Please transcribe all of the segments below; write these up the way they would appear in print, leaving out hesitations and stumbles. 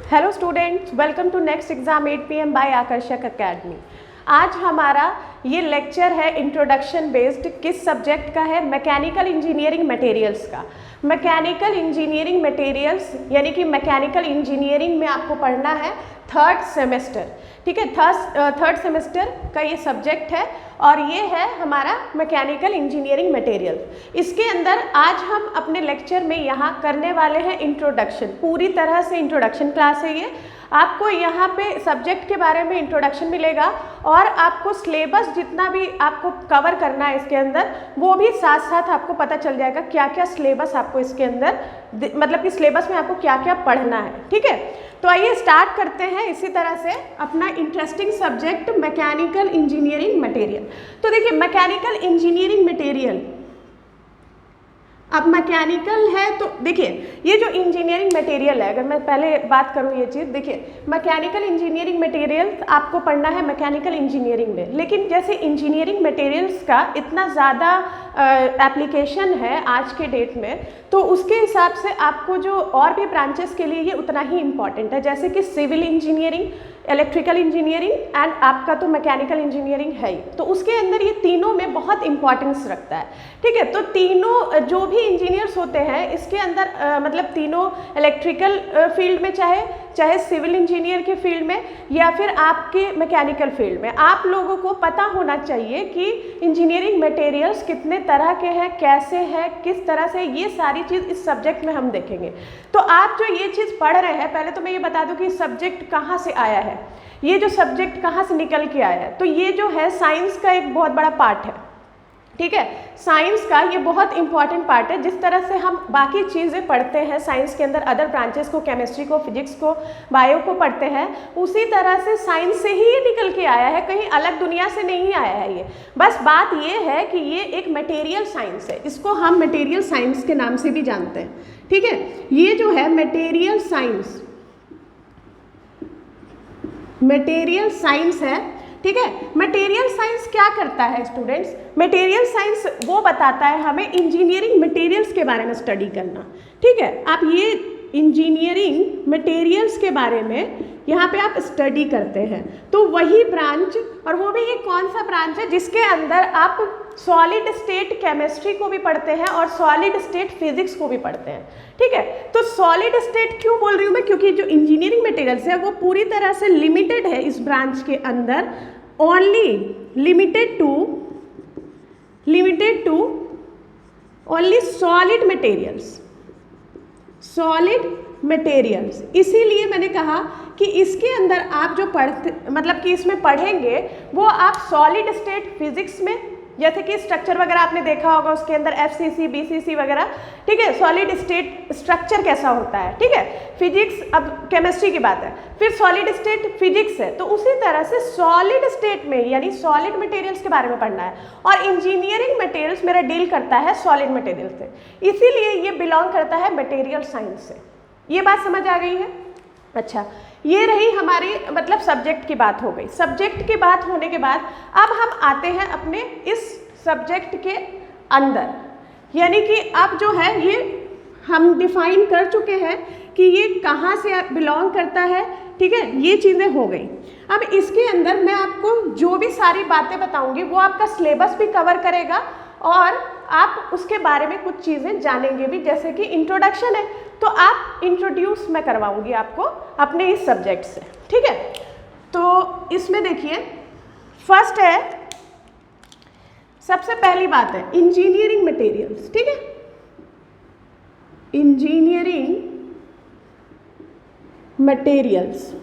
Hello students, welcome to next exam 8 PM by Akarshak Academy. आज हमारा ये लेक्चर है इंट्रोडक्शन बेस्ड। किस सब्जेक्ट का है? मैकेनिकल इंजीनियरिंग मटेरियल्स का। मैकेनिकल इंजीनियरिंग मटेरियल्स यानी कि मैकेनिकल इंजीनियरिंग में आपको पढ़ना है थर्ड सेमेस्टर। ठीक है, थर्ड सेमेस्टर का ये सब्जेक्ट है और ये है हमारा मैकेनिकल इंजीनियरिंग मटेरियल। इसके अंदर आज हम अपने लेक्चर में यहाँ करने वाले हैं इंट्रोडक्शन। पूरी तरह से इंट्रोडक्शन क्लास है ये। आपको यहाँ पे सब्जेक्ट के बारे में इंट्रोडक्शन मिलेगा और आपको सिलेबस जितना भी आपको कवर करना है इसके अंदर वो भी साथ साथ आपको पता चल जाएगा क्या क्या सिलेबस आपको इसके अंदर मतलब कि सिलेबस में आपको क्या क्या पढ़ना है। ठीक है, तो आइए स्टार्ट करते हैं इसी तरह से अपना interesting subject mechanical engineering material. तो देखिए मैकेनिकल इंजीनियरिंग मटेरियल, अब मैकेनिकल है तो देखिए ये जो इंजीनियरिंग मटेरियल है, अगर मैं पहले बात करूँ ये चीज़, देखिए मैकेनिकल इंजीनियरिंग मटेरियल आपको पढ़ना है मैकेनिकल इंजीनियरिंग में, लेकिन जैसे इंजीनियरिंग मटेरियल्स का इतना ज़्यादा एप्लीकेशन है आज के डेट में, तो उसके हिसाब से आपको जो और भी ब्रांचेस के लिए ये उतना ही इम्पॉर्टेंट है, जैसे कि civil engineering, electrical engineering and आपका तो मैकेनिकल इंजीनियरिंग है ही। तो उसके अंदर ये तीनों में बहुत इंपॉर्टेंस रखता है। ठीक है, तो तीनों जो भी इंजीनियर्स होते हैं इसके अंदर मतलब तीनों इलेक्ट्रिकल फील्ड में चाहे सिविल इंजीनियर के फील्ड में या फिर आपके मैकेनिकल फील्ड में, आप लोगों को पता होना चाहिए कि इंजीनियरिंग मटेरियल्स कितने तरह के हैं, कैसे हैं, किस तरह से, ये सारी चीज़ इस सब्जेक्ट में हम देखेंगे। तो आप जो ये चीज़ पढ़ रहे हैं, पहले तो मैं ये बता दूं कि सब्जेक्ट कहाँ से आया है, ये जो सब्जेक्ट कहाँ से निकल के आया है। तो ये जो है साइंस का एक बहुत बड़ा पार्ट है। ठीक है, साइंस का ये बहुत इंपॉर्टेंट पार्ट है। जिस तरह से हम बाकी चीज़ें पढ़ते हैं साइंस के अंदर, अदर ब्रांचेस को, केमिस्ट्री को, फिजिक्स को, बायो को पढ़ते हैं, उसी तरह से साइंस से ही ये निकल के आया है, कहीं अलग दुनिया से नहीं आया है ये। बस बात ये है कि ये एक मटेरियल साइंस है, इसको हम मटेरियल साइंस के नाम से भी जानते हैं। ठीक है, ये जो है मटेरियल साइंस, मटेरियल साइंस है। ठीक है, मटेरियल साइंस क्या करता है स्टूडेंट्स? मटेरियल साइंस वो बताता है हमें इंजीनियरिंग मटेरियल्स के बारे में स्टडी करना। ठीक है, आप ये इंजीनियरिंग मटेरियल्स के बारे में यहाँ पे आप स्टडी करते हैं, तो वही ब्रांच, और वो भी ये कौन सा ब्रांच है जिसके अंदर आप सॉलिड स्टेट केमिस्ट्री को भी पढ़ते हैं और सॉलिड स्टेट फिजिक्स को भी पढ़ते हैं। ठीक है, तो सॉलिड स्टेट क्यों बोल रही हूँ मैं? क्योंकि जो इंजीनियरिंग मटेरियल्स है वो पूरी तरह से लिमिटेड है इस ब्रांच के अंदर, only limited to only solid materials. इसीलिए मैंने कहा कि इसके अंदर आप जो पढ़ते मतलब कि इसमें पढ़ेंगे वो आप सॉलिड स्टेट फिजिक्स में, जैसे कि स्ट्रक्चर वगैरह आपने देखा होगा उसके अंदर FCC BCC वगैरह। ठीक है, सॉलिड स्टेट स्ट्रक्चर कैसा होता है। ठीक है, फिजिक्स, अब केमिस्ट्री की बात है, फिर सॉलिड स्टेट फिजिक्स है, तो उसी तरह से सॉलिड स्टेट में यानी सॉलिड मटेरियल्स के बारे में पढ़ना है। और इंजीनियरिंग मटेरियल्स मेरा डील करता है सॉलिड मटेरियल से, इसीलिए ये बिलोंग करता है मटेरियल साइंस से। ये बात समझ आ गई है? अच्छा, ये रही हमारी मतलब सब्जेक्ट की बात हो गई। सब्जेक्ट की बात होने के बाद अब हम आते हैं अपने इस सब्जेक्ट के अंदर, यानी कि अब जो है ये हम डिफाइन कर चुके हैं कि ये कहाँ से बिलोंग करता है। ठीक है, ये चीज़ें हो गई। अब इसके अंदर मैं आपको जो भी सारी बातें बताऊंगी वो आपका सिलेबस भी कवर करेगा और आप उसके बारे में कुछ चीज़ें जानेंगे भी, जैसे कि इंट्रोडक्शन है तो आप इंट्रोड्यूस मैं करवाऊंगी आपको अपने इस सब्जेक्ट से। ठीक है, तो इसमें देखिए फर्स्ट है, सबसे पहली बात है इंजीनियरिंग मटेरियल्स। ठीक है, इंजीनियरिंग मटेरियल्स,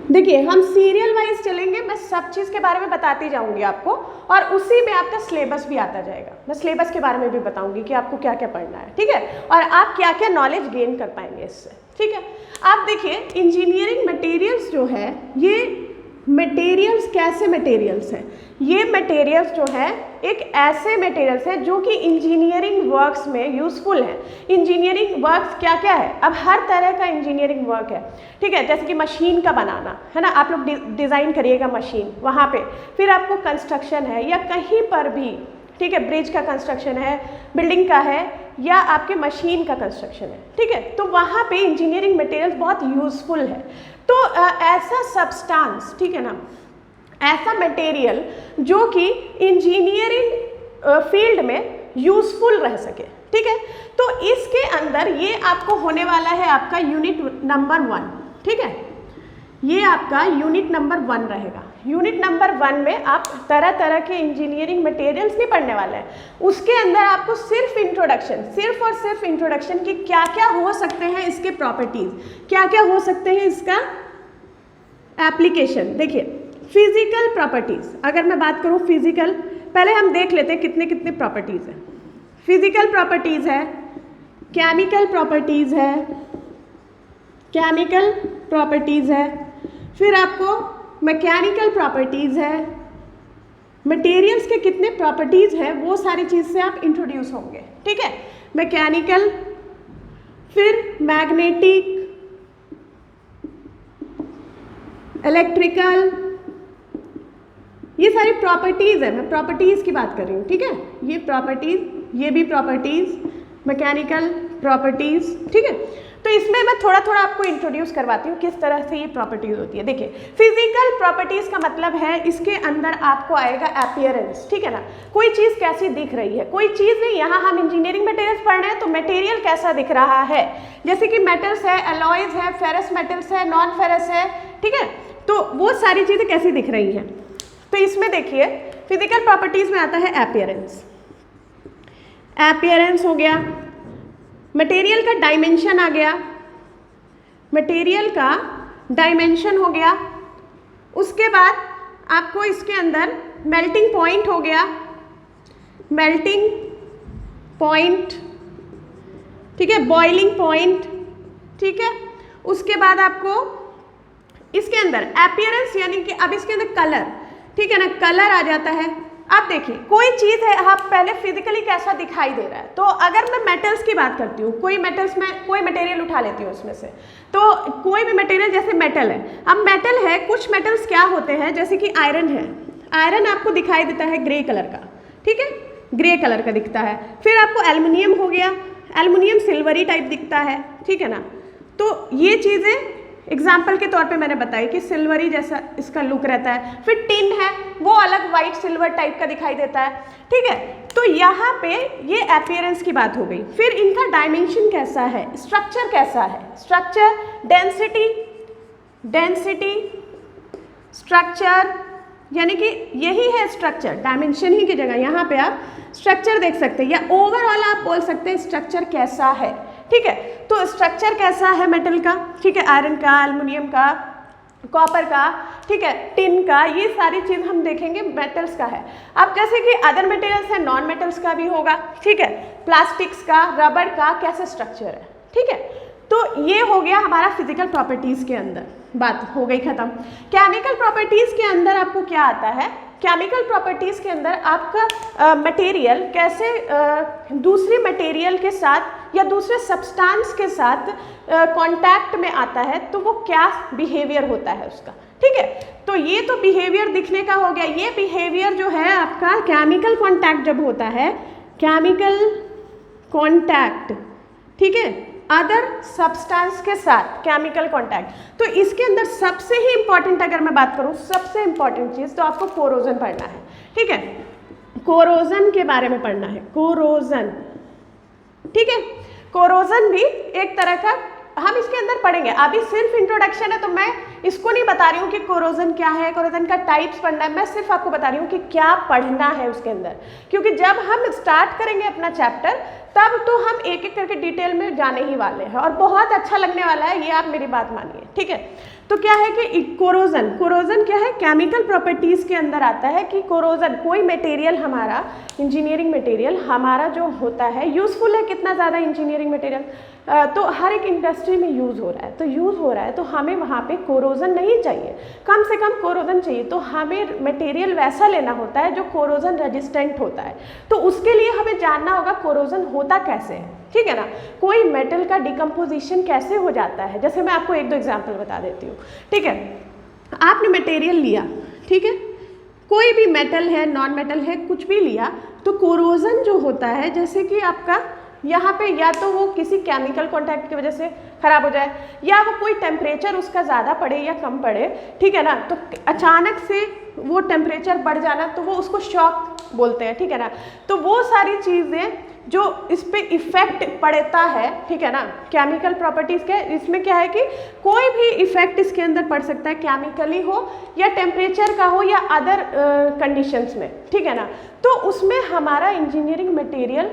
देखिए हम सीरियल वाइज चलेंगे, मैं सब चीज़ के बारे में बताती जाऊंगी आपको और उसी में आपका सिलेबस भी आता जाएगा। मैं सिलेबस के बारे में भी बताऊंगी कि आपको क्या क्या पढ़ना है। ठीक है, और आप क्या क्या नॉलेज गेन कर पाएंगे इससे। ठीक है, आप देखिए इंजीनियरिंग मटेरियल्स जो है, ये मटेरियल्स कैसे मटेरियल्स हैं? ये मटेरियल्स जो है एक ऐसे मटेरियल्स है जो कि इंजीनियरिंग वर्क्स में यूज़फुल है। इंजीनियरिंग वर्क्स क्या क्या है? अब हर तरह का इंजीनियरिंग वर्क है। ठीक है, जैसे कि मशीन का बनाना है ना, आप लोग डिज़ाइन करिएगा मशीन, वहाँ पे फिर आपको कंस्ट्रक्शन है या कहीं पर भी ठीक है, ब्रिज का कंस्ट्रक्शन है, बिल्डिंग का है, या आपके मशीन का कंस्ट्रक्शन है, ठीक है, तो वहाँ पे इंजीनियरिंग मटेरियल्स बहुत यूजफुल है। तो ऐसा सब्सटेंस, ठीक है ना, ऐसा मटेरियल जो कि इंजीनियरिंग फील्ड में यूजफुल रह सके, ठीक है, तो इसके अंदर ये आपको होने वाला है आपका यूनिट नंबर 1, ठीक है, ये आपका यूनिट नंबर 1 रहेगा। यूनिट नंबर 1 में आप तरह तरह के इंजीनियरिंग मटेरियल्स नहीं पढ़ने वाले हैं, उसके अंदर आपको सिर्फ इंट्रोडक्शन, सिर्फ और सिर्फ इंट्रोडक्शन की क्या क्या हो सकते हैं इसके प्रॉपर्टीज, क्या क्या हो सकते हैं इसका एप्लीकेशन। देखिए फिजिकल प्रॉपर्टीज, अगर मैं बात करूं फिजिकल, पहले हम देख लेते हैं कितने कितने प्रॉपर्टीज हैं। फिजिकल प्रॉपर्टीज है, केमिकल प्रॉपर्टीज है, केमिकल प्रॉपर्टीज है, फिर आपको मैकेनिकल प्रॉपर्टीज है, मटेरियल्स के कितने प्रॉपर्टीज हैं वो सारी चीज़ से आप इंट्रोड्यूस होंगे, ठीक है, मैकेनिकल, फिर मैग्नेटिक, इलेक्ट्रिकल, ये सारी प्रॉपर्टीज है, मैं प्रॉपर्टीज की बात कर रही हूँ, ठीक है, ये प्रॉपर्टीज, ये भी प्रॉपर्टीज, मैकेनिकल प्रॉपर्टीज, ठीक है। तो इसमें मैं थोड़ा थोड़ा आपको इंट्रोड्यूस करवाती हूँ किस तरह से ये प्रॉपर्टीज होती है। देखिए फिजिकल प्रॉपर्टीज का मतलब है इसके अंदर आपको आएगा अपीयरेंस, ठीक है ना, कोई चीज़ कैसी दिख रही है, कोई चीज़ नहीं, यहाँ हम इंजीनियरिंग मटेरियल्स पढ़ रहे हैं तो मटेरियल कैसा दिख रहा है, जैसे कि मेटल्स है, एलॉयज है, फेरस मेटल्स है, नॉन फेरस है, ठीक है, तो वो सारी चीज़ें कैसी दिख रही हैं। तो इसमें देखिए फिजिकल प्रॉपर्टीज में आता है अपीयरेंस, अपीयरेंस हो गया, मटेरियल का डायमेंशन आ गया, मटेरियल का डायमेंशन हो गया, उसके बाद आपको इसके अंदर मेल्टिंग पॉइंट हो गया, मेल्टिंग पॉइंट, ठीक है, बॉइलिंग पॉइंट, ठीक है, उसके बाद आपको इसके अंदर अपीयरेंस यानी कि अब इसके अंदर कलर, ठीक है ना, कलर आ जाता है। अब देखिए कोई चीज़ है, आप पहले फिजिकली कैसा दिखाई दे रहा है, तो अगर मैं मेटल्स की बात करती हूँ, कोई मेटल्स में कोई मटेरियल उठा लेती हूँ उसमें से, तो कोई भी मटेरियल जैसे मेटल है, अब मेटल है, कुछ मेटल्स क्या होते हैं जैसे कि आयरन है, आयरन आपको दिखाई देता है ग्रे कलर का, ठीक है, ग्रे कलर का दिखता है। फिर आपको एल्युमिनियम हो गया, एल्युमिनियम सिल्वरी टाइप दिखता है, ठीक है ना, तो ये चीज़ें एग्जाम्पल के तौर पे मैंने बताई कि सिल्वरी जैसा इसका लुक रहता है। फिर टिन है, वो अलग वाइट सिल्वर टाइप का दिखाई देता है, ठीक है, तो यहाँ पे ये अपीयरेंस की बात हो गई। फिर इनका डायमेंशन कैसा है, स्ट्रक्चर कैसा है, स्ट्रक्चर, डेंसिटी, डेंसिटी, स्ट्रक्चर, यानी कि यही है स्ट्रक्चर, डायमेंशन ही की जगह यहाँ पे आप स्ट्रक्चर देख सकते हैं, या ओवरऑल आप बोल सकते हैं स्ट्रक्चर कैसा है, ठीक है, तो स्ट्रक्चर कैसा है मेटल का, ठीक है, आयरन का, एल्युमिनियम का, कॉपर का, ठीक है, टिन का, ये सारी चीज़ हम देखेंगे मेटल्स का है। अब जैसे कि अदर मटेरियल्स है, नॉन मेटल्स का भी होगा, ठीक है, प्लास्टिक्स का, रबर का कैसे स्ट्रक्चर है, ठीक है, तो ये हो गया हमारा फिजिकल प्रॉपर्टीज़ के अंदर, बात हो गई ख़त्म। केमिकल प्रॉपर्टीज़ के अंदर आपको क्या आता है, केमिकल प्रॉपर्टीज़ के अंदर आपका मटेरियल कैसे दूसरी मटेरियल के साथ या दूसरे सब्सटेंस के साथ कांटेक्ट में आता है, तो वो क्या बिहेवियर होता है उसका, ठीक है, तो ये तो बिहेवियर दिखने का हो गया। ये बिहेवियर जो है आपका केमिकल कांटेक्ट जब होता है, केमिकल कांटेक्ट, ठीक है, अदर सब्सटेंस के साथ केमिकल कांटेक्ट, तो इसके अंदर सबसे ही इंपॉर्टेंट अगर मैं बात करूं, सबसे इंपॉर्टेंट चीज़ तो आपको कोरोजन पढ़ना है, ठीक है, कोरोजन के बारे में पढ़ना है, कोरोजन, ठीक है, कोरोजन भी एक तरह का हम इसके अंदर पढ़ेंगे। अभी सिर्फ इंट्रोडक्शन है तो मैं इसको नहीं बता रही हूँ कि कोरोजन क्या है, कोरोजन का टाइप्स पढ़ना है, मैं सिर्फ आपको बता रही हूँ कि क्या पढ़ना है उसके अंदर, क्योंकि जब हम स्टार्ट करेंगे अपना चैप्टर तब तो हम एक एक करके डिटेल में जाने ही वाले हैं और बहुत अच्छा लगने वाला है, ये आप मेरी बात मानिए, ठीक है। तो क्या है कि कोरोजन, कोरोजन क्या है, केमिकल प्रॉपर्टीज़ के अंदर आता है कि कोरोजन कोई मटेरियल हमारा, इंजीनियरिंग मटेरियल हमारा जो होता है यूज़फुल है, कितना ज़्यादा इंजीनियरिंग मटेरियल तो हर एक इंडस्ट्री में यूज़ हो रहा है, तो यूज़ हो रहा है तो हमें वहाँ पे कोरोजन नहीं चाहिए, कम से कम कोरोजन चाहिए, तो हमें मटेरियल वैसा लेना होता है जो कोरोजन रेजिस्टेंट होता है, तो उसके लिए हमें जानना होगा कोरोजन होता कैसे है, ठीक है ना, कोई मेटल का डिकम्पोजिशन कैसे हो जाता है। जैसे मैं आपको एक दो एग्जाम्पल बता देती हूँ, ठीक है, आपने मटेरियल लिया, ठीक है, कोई भी मेटल है, नॉन मेटल है, कुछ भी लिया, तो कोरोजन जो होता है, जैसे कि आपका यहाँ पे या तो वो किसी केमिकल कॉन्टैक्ट की वजह से खराब हो जाए, या वो कोई टेम्परेचर उसका ज़्यादा पड़े या कम पड़े, ठीक है ना, तो अचानक से वो टेम्परेचर बढ़ जाना, तो वो उसको शॉक बोलते हैं, ठीक है ना। तो वो सारी चीज़ें जो इस पे इफ़ेक्ट पड़ता है, ठीक है ना, केमिकल प्रॉपर्टीज़ के, इसमें क्या है कि कोई भी इफ़ेक्ट इसके अंदर पड़ सकता है, केमिकली हो या टेम्परेचर का हो या अदर कंडीशंस में, ठीक है ना। तो उसमें हमारा इंजीनियरिंग मटेरियल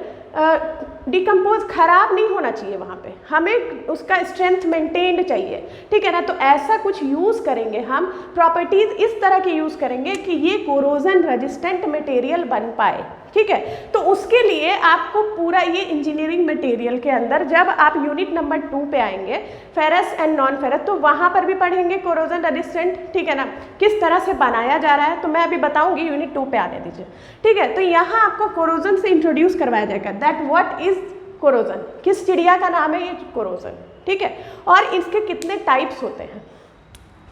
डिकम्पोज खराब नहीं होना चाहिए, वहाँ पे हमें उसका स्ट्रेंथ मेंटेन्ड चाहिए, ठीक है ना। तो ऐसा कुछ यूज़ करेंगे हम, प्रॉपर्टीज़ इस तरह की यूज़ करेंगे कि ये कोरोजन रेजिस्टेंट मटेरियल बन पाए, ठीक है। तो उसके लिए आपको पूरा ये इंजीनियरिंग मटेरियल के अंदर, जब आप यूनिट नंबर 2 पे आएंगे, फेरस एंड नॉन फेरस, तो वहाँ पर भी पढ़ेंगे कोरोजन रेजिस्टेंट, ठीक है ना, किस तरह से बनाया जा रहा है। तो मैं अभी बताऊंगी, यूनिट 2 पे आने दीजिए, ठीक है। तो यहाँ आपको कोरोजन से इंट्रोड्यूस करवाया जाएगा, दैट व्हाट इज कोरोजन, किस चिड़िया का नाम है ये कोरोजन, ठीक है, और इसके कितने टाइप्स होते हैं।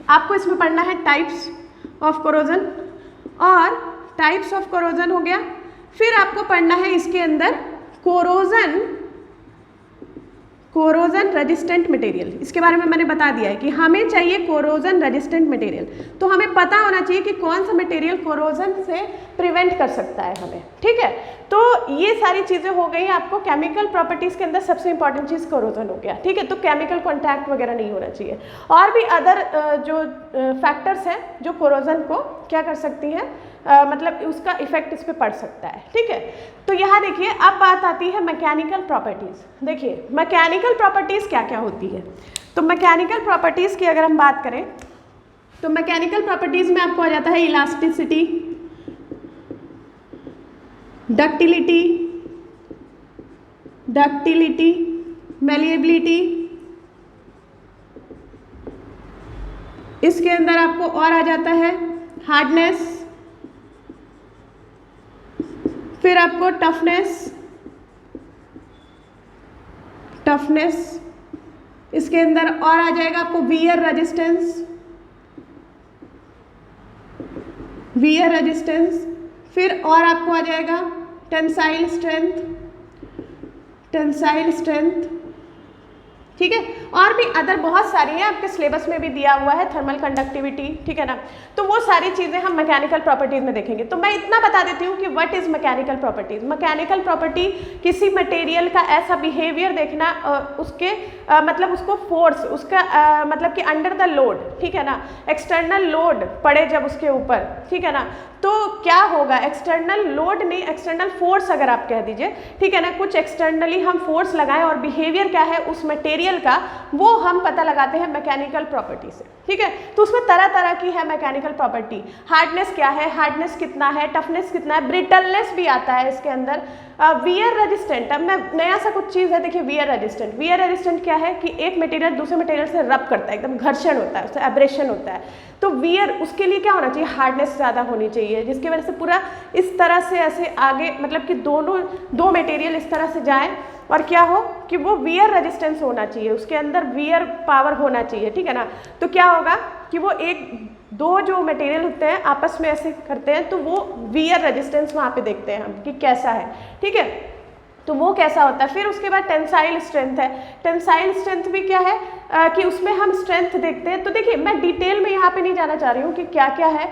आपको इसमें पढ़ना है टाइप्स ऑफ कोरोजन, और टाइप्स ऑफ कोरोजन हो गया। फिर आपको पढ़ना है इसके अंदर कोरोजन रेजिस्टेंट मटेरियल। इसके बारे में मैंने बता दिया है कि हमें चाहिए कोरोजन रेजिस्टेंट मटेरियल, तो हमें पता होना चाहिए कि कौन सा मटेरियल कोरोजन से प्रिवेंट कर सकता है हमें, ठीक है। तो ये सारी चीज़ें हो गई आपको केमिकल प्रॉपर्टीज़ के अंदर। सबसे इंपॉर्टेंट चीज़ कोरोजन हो गया, ठीक है। तो केमिकल कॉन्टैक्ट वगैरह नहीं होना चाहिए, और भी अदर जो फैक्टर्स हैं जो कोरोजन को क्या कर सकती हैं, मतलब उसका इफेक्ट इस पर पड़ सकता है, ठीक है। तो यहाँ देखिए, अब बात आती है मैकेनिकल प्रॉपर्टीज़। देखिए मैकेनिकल प्रॉपर्टीज़ क्या क्या होती है। तो मैकेनिकल प्रॉपर्टीज़ की अगर हम बात करें, तो मैकेनिकल प्रॉपर्टीज़ में आपको आ जाता है इलास्टिसिटी, डक्टिलिटी, मैलिएबिलिटी। इसके अंदर आपको और आ जाता है हार्डनेस, फिर आपको टफनेस, इसके अंदर और आ जाएगा आपको वियर रेजिस्टेंस, फिर और आपको आ जाएगा टेंसाइल स्ट्रेंथ, ठीक है। और भी अदर बहुत सारी हैं, आपके सिलेबस में भी दिया हुआ है, थर्मल कंडक्टिविटी, ठीक है ना। तो वो सारी चीज़ें हम मैकेनिकल प्रॉपर्टीज़ में देखेंगे। तो मैं इतना बता देती हूँ कि what is mechanical properties. Mechanical property किसी मटेरियल का ऐसा बिहेवियर देखना, उसके मतलब उसको फोर्स, उसका मतलब कि अंडर द लोड, ठीक है ना, एक्सटर्नल लोड पड़े जब उसके ऊपर, ठीक है ना, तो क्या होगा, एक्सटर्नल लोड नहीं, एक्सटर्नल फोर्स अगर आप कह दीजिए, ठीक है ना, कुछ एक्सटर्नली हम फोर्स लगाएं और बिहेवियर क्या है उस मटेरियल का, वो हम पता लगाते हैं मैकेनिकल प्रॉपर्टी से, ठीक है। तो उसमें तरह तरह की है मैकेनिकल प्रॉपर्टी। हार्डनेस क्या है, हार्डनेस कितना है, टफनेस कितना है, ब्रिटलनेस भी आता है इसके अंदर। वियर रेजिस्टेंट, अब मैं नया सा कुछ चीज़ है, देखिए वियर रेजिस्टेंट क्या है कि एक मटेरियल दूसरे मटेरियल से रब करता है, एकदम घर्षण होता है, उससे एब्रेशन होता है। तो वियर, उसके लिए क्या होना चाहिए, हार्डनेस ज़्यादा होनी चाहिए, जिसकी वजह से पूरा इस तरह से ऐसे आगे, मतलब कि दो मटेरियल इस तरह से जाएं और क्या हो कि वो वियर रेजिस्टेंस होना चाहिए, उसके अंदर वियर पावर होना चाहिए, ठीक है ना। तो क्या होगा कि वो दो जो मटेरियल होते हैं आपस में ऐसे करते हैं, तो वो वियर रेजिस्टेंस वहाँ पे देखते हैं हम कि कैसा है, ठीक है। तो वो कैसा होता है। फिर उसके बाद टेंसाइल स्ट्रेंथ है। टेंसाइल स्ट्रेंथ भी क्या है कि उसमें हम स्ट्रेंथ देखते हैं। तो देखिए मैं डिटेल में यहाँ पे नहीं जाना चाह रही हूँ कि क्या क्या है,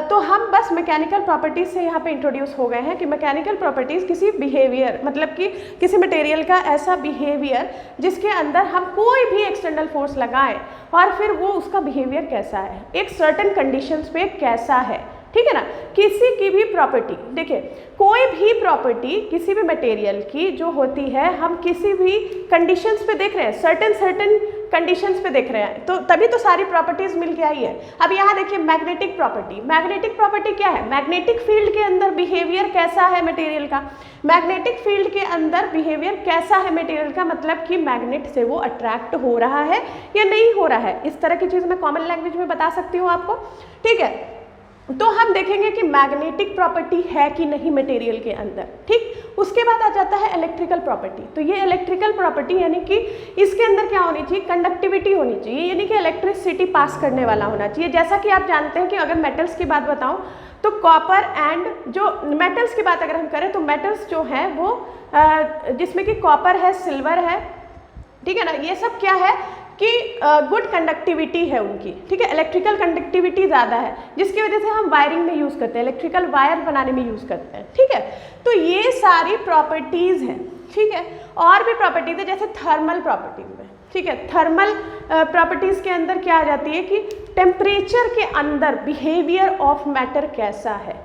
तो हम बस मैकेनिकल प्रॉपर्टीज़ से यहाँ पे इंट्रोड्यूस हो गए हैं कि मैकेनिकल प्रॉपर्टीज़ किसी बिहेवियर, मतलब कि किसी मटेरियल का ऐसा बिहेवियर जिसके अंदर हम कोई भी एक्सटर्नल फोर्स लगाएं और फिर वो उसका बिहेवियर कैसा है, एक सर्टेन कंडीशंस पे कैसा है, ठीक है ना। किसी की भी प्रॉपर्टी, देखिए कोई भी प्रॉपर्टी किसी भी मटेरियल की जो होती है, हम किसी भी कंडीशंस पे देख रहे हैं, सर्टेन कंडीशंस पे देख रहे हैं, तो तभी तो सारी प्रॉपर्टीज मिल के आई है। अब यहाँ देखिए मैग्नेटिक प्रॉपर्टी क्या है, मैग्नेटिक फील्ड के अंदर बिहेवियर कैसा है मटेरियल का, मैग्नेटिक फील्ड के अंदर बिहेवियर कैसा है मटेरियल का, मतलब कि मैग्नेट से वो अट्रैक्ट हो रहा है या नहीं हो रहा है। इस तरह की चीज़ मैं कॉमन लैंग्वेज में बता सकती हूँ आपको, ठीक है। तो हम देखेंगे कि मैग्नेटिक प्रॉपर्टी है कि नहीं मटेरियल के अंदर, ठीक। उसके बाद आ जाता है इलेक्ट्रिकल प्रॉपर्टी। तो ये इलेक्ट्रिकल प्रॉपर्टी यानी कि इसके अंदर क्या होनी चाहिए, कंडक्टिविटी होनी चाहिए, यानी कि इलेक्ट्रिसिटी पास करने वाला होना चाहिए। जैसा कि आप जानते हैं कि अगर मेटल्स की बात बताऊं तो कॉपर एंड जो मेटल्स की बात अगर हम करें तो मेटल्स जो हैं वो जिसमें कि कॉपर है, सिल्वर है, ठीक है ना, ये सब क्या है कि गुड कंडक्टिविटी है उनकी, ठीक है। इलेक्ट्रिकल कंडक्टिविटी ज़्यादा है जिसकी वजह से हम वायरिंग में यूज़ करते हैं, इलेक्ट्रिकल वायर बनाने में यूज़ करते हैं, ठीक है। तो ये सारी प्रॉपर्टीज़ हैं, ठीक है। और भी प्रॉपर्टीज़ है जैसे थर्मल प्रॉपर्टीज़ में, ठीक है। थर्मल प्रॉपर्टीज़ के अंदर क्या आ जाती है कि टेम्परेचर के अंदर बिहेवियर ऑफ मैटर कैसा है,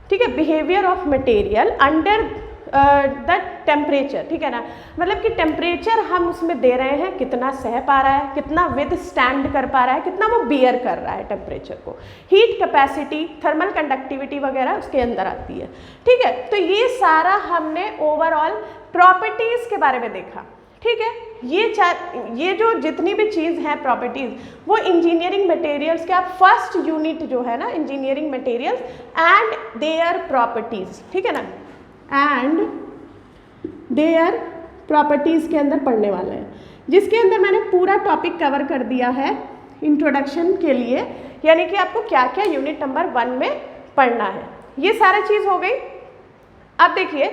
ठीक है, behaviour of material under the temperature, ठीक है ना, मतलब कि टेम्परेचर हम उसमें दे रहे हैं कितना सह पा रहा है, कितना विद स्टैंड कर पा रहा है, कितना वो बियर कर रहा है टेम्परेचर को, हीट कैपेसिटी, थर्मल कंडक्टिविटी वगैरह उसके अंदर आती है, ठीक है। तो ये सारा हमने ओवरऑल प्रॉपर्टीज़ के बारे में देखा, ठीक है। ये जो जितनी भी चीज़ हैं प्रॉपर्टीज़ वो इंजीनियरिंग मटेरियल्स के, आप फर्स्ट यूनिट जो है ना engineering materials and their properties, ठीक है ना, एंड देयर प्रॉपर्टीज़ के अंदर पढ़ने वाले हैं, जिसके अंदर मैंने पूरा टॉपिक कवर कर दिया है इंट्रोडक्शन के लिए, यानी कि आपको क्या क्या यूनिट नंबर 1 में पढ़ना है, ये सारा चीज़ हो गई। अब देखिए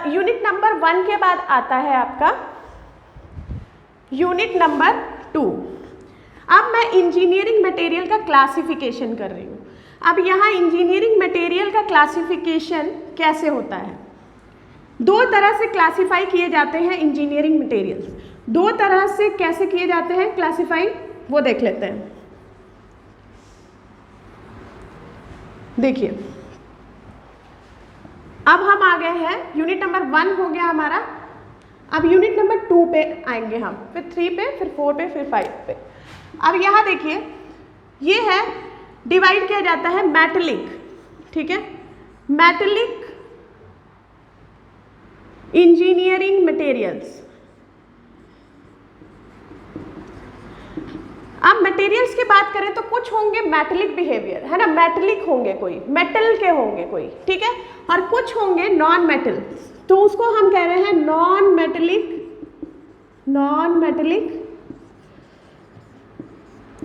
यूनिट नंबर 1 के बाद आता है आपका यूनिट नंबर 2। अब मैं इंजीनियरिंग मटेरियल का क्लासिफिकेशन कर रही हूँ। अब यहाँ इंजीनियरिंग मटेरियल का क्लासिफिकेशन कैसे होता है, दो तरह से क्लासिफाई किए जाते हैं इंजीनियरिंग मटेरियल्स। दो तरह से कैसे किए जाते हैं क्लासिफाई, वो देख लेते हैं। देखिए अब हम आ गए हैं, यूनिट नंबर 1 हो गया हमारा, अब यूनिट नंबर 2 पे आएंगे हम, फिर 3 पे, फिर 4 पे, फिर 5 पे। अब यहाँ देखिए ये है, डिवाइड किया जाता है मेटलिक, ठीक है, मेटलिक इंजीनियरिंग मटेरियल्स। अब मटेरियल्स की बात करें तो कुछ होंगे मेटलिक बिहेवियर, है ना, मेटलिक होंगे, कोई मेटल के होंगे कोई, ठीक है, और कुछ होंगे नॉन मेटल, तो उसको हम कह रहे हैं नॉन मेटलिक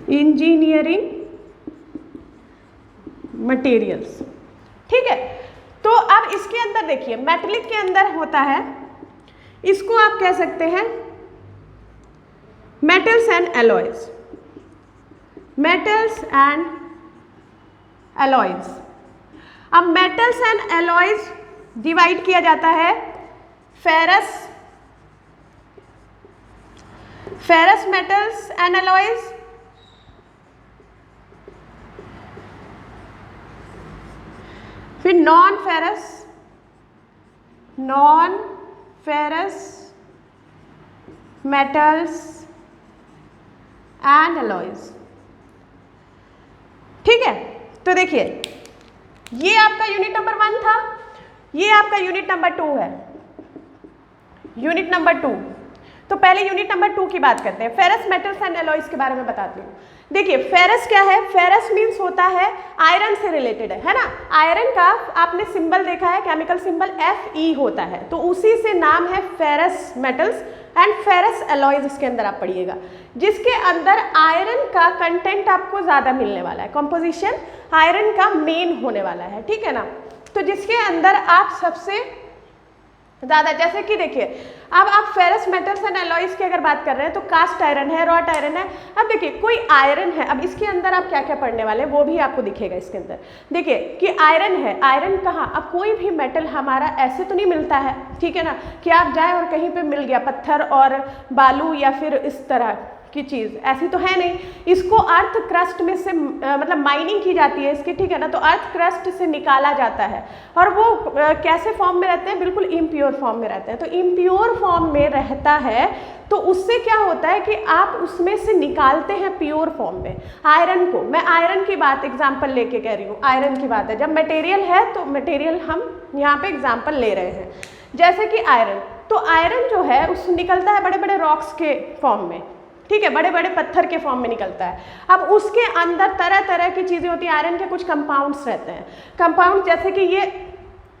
इंजीनियरिंग मटेरियल्स, ठीक है। तो अब इसके अंदर देखिए मेटलिक के अंदर होता है, इसको आप कह सकते हैं metals and alloys, metals and alloys. अब मेटल्स एंड एलॉयज डिवाइड किया जाता है फेरस मेटल्स एंड एलॉयज, फिर non ferrous metals and alloys, ठीक है। तो देखिए ये आपका यूनिट नंबर 1 था, ये आपका यूनिट नंबर 2 है, यूनिट नंबर 2। तो पहले यूनिट नंबर 2 की बात करते हैं, फेरस मेटल्स एंड एलॉयज के बारे में बताती हूँ। देखिए फेरस क्या है, फेरस मीन्स होता है आयरन से रिलेटेड है ना, आयरन का आपने सिंबल देखा है, केमिकल सिंबल Fe होता है, तो उसी से नाम है ferrous metals and ferrous alloys, इसके अंदर आप पढ़िएगा, जिसके अंदर आयरन का कंटेंट आपको ज़्यादा मिलने वाला है, कंपोजिशन आयरन का मेन होने वाला है, ठीक है ना। तो जिसके अंदर आप सबसे ज़्यादा, जैसे कि देखिए अब आप फेरस मेटल्स एंड एलॉयज की अगर बात कर रहे हैं तो कास्ट आयरन है, रॉट आयरन है। अब देखिए कोई आयरन है, अब इसके अंदर आप क्या क्या पढ़ने वाले हैं वो भी आपको दिखेगा इसके अंदर। देखिए कि आयरन है, आयरन कहाँ, अब कोई भी मेटल हमारा ऐसे तो नहीं मिलता है, ठीक है ना, कि आप जाए और कहीं पे मिल गया पत्थर और बालू या फिर इस तरह की चीज़, ऐसी तो है नहीं, इसको अर्थ क्रस्ट में से मतलब माइनिंग की जाती है इसकी, ठीक है ना, तो अर्थ क्रस्ट से निकाला जाता है और वो कैसे फॉर्म में रहते हैं, बिल्कुल इम्प्योर फॉर्म में रहते हैं। तो इम्प्योर फॉर्म में रहता है तो उससे क्या होता है कि आप उसमें से निकालते हैं प्योर फॉर्म में आयरन को। मैं आयरन की बात एग्जाम्पल लेके कह रही हूँ, आयरन की बात है, जब मटेरियल है तो मटेरियल हम यहाँ पे एग्जाम्पल ले रहे हैं, जैसे कि आयरन, तो आयरन जो है उससे निकलता है बड़े बड़े रॉक्स के फॉर्म में, ठीक है, बड़े बड़े पत्थर के फॉर्म में निकलता है। अब उसके अंदर तरह तरह की चीज़ें होती हैं, आयरन के कुछ कंपाउंड्स रहते हैं, कंपाउंड जैसे कि ये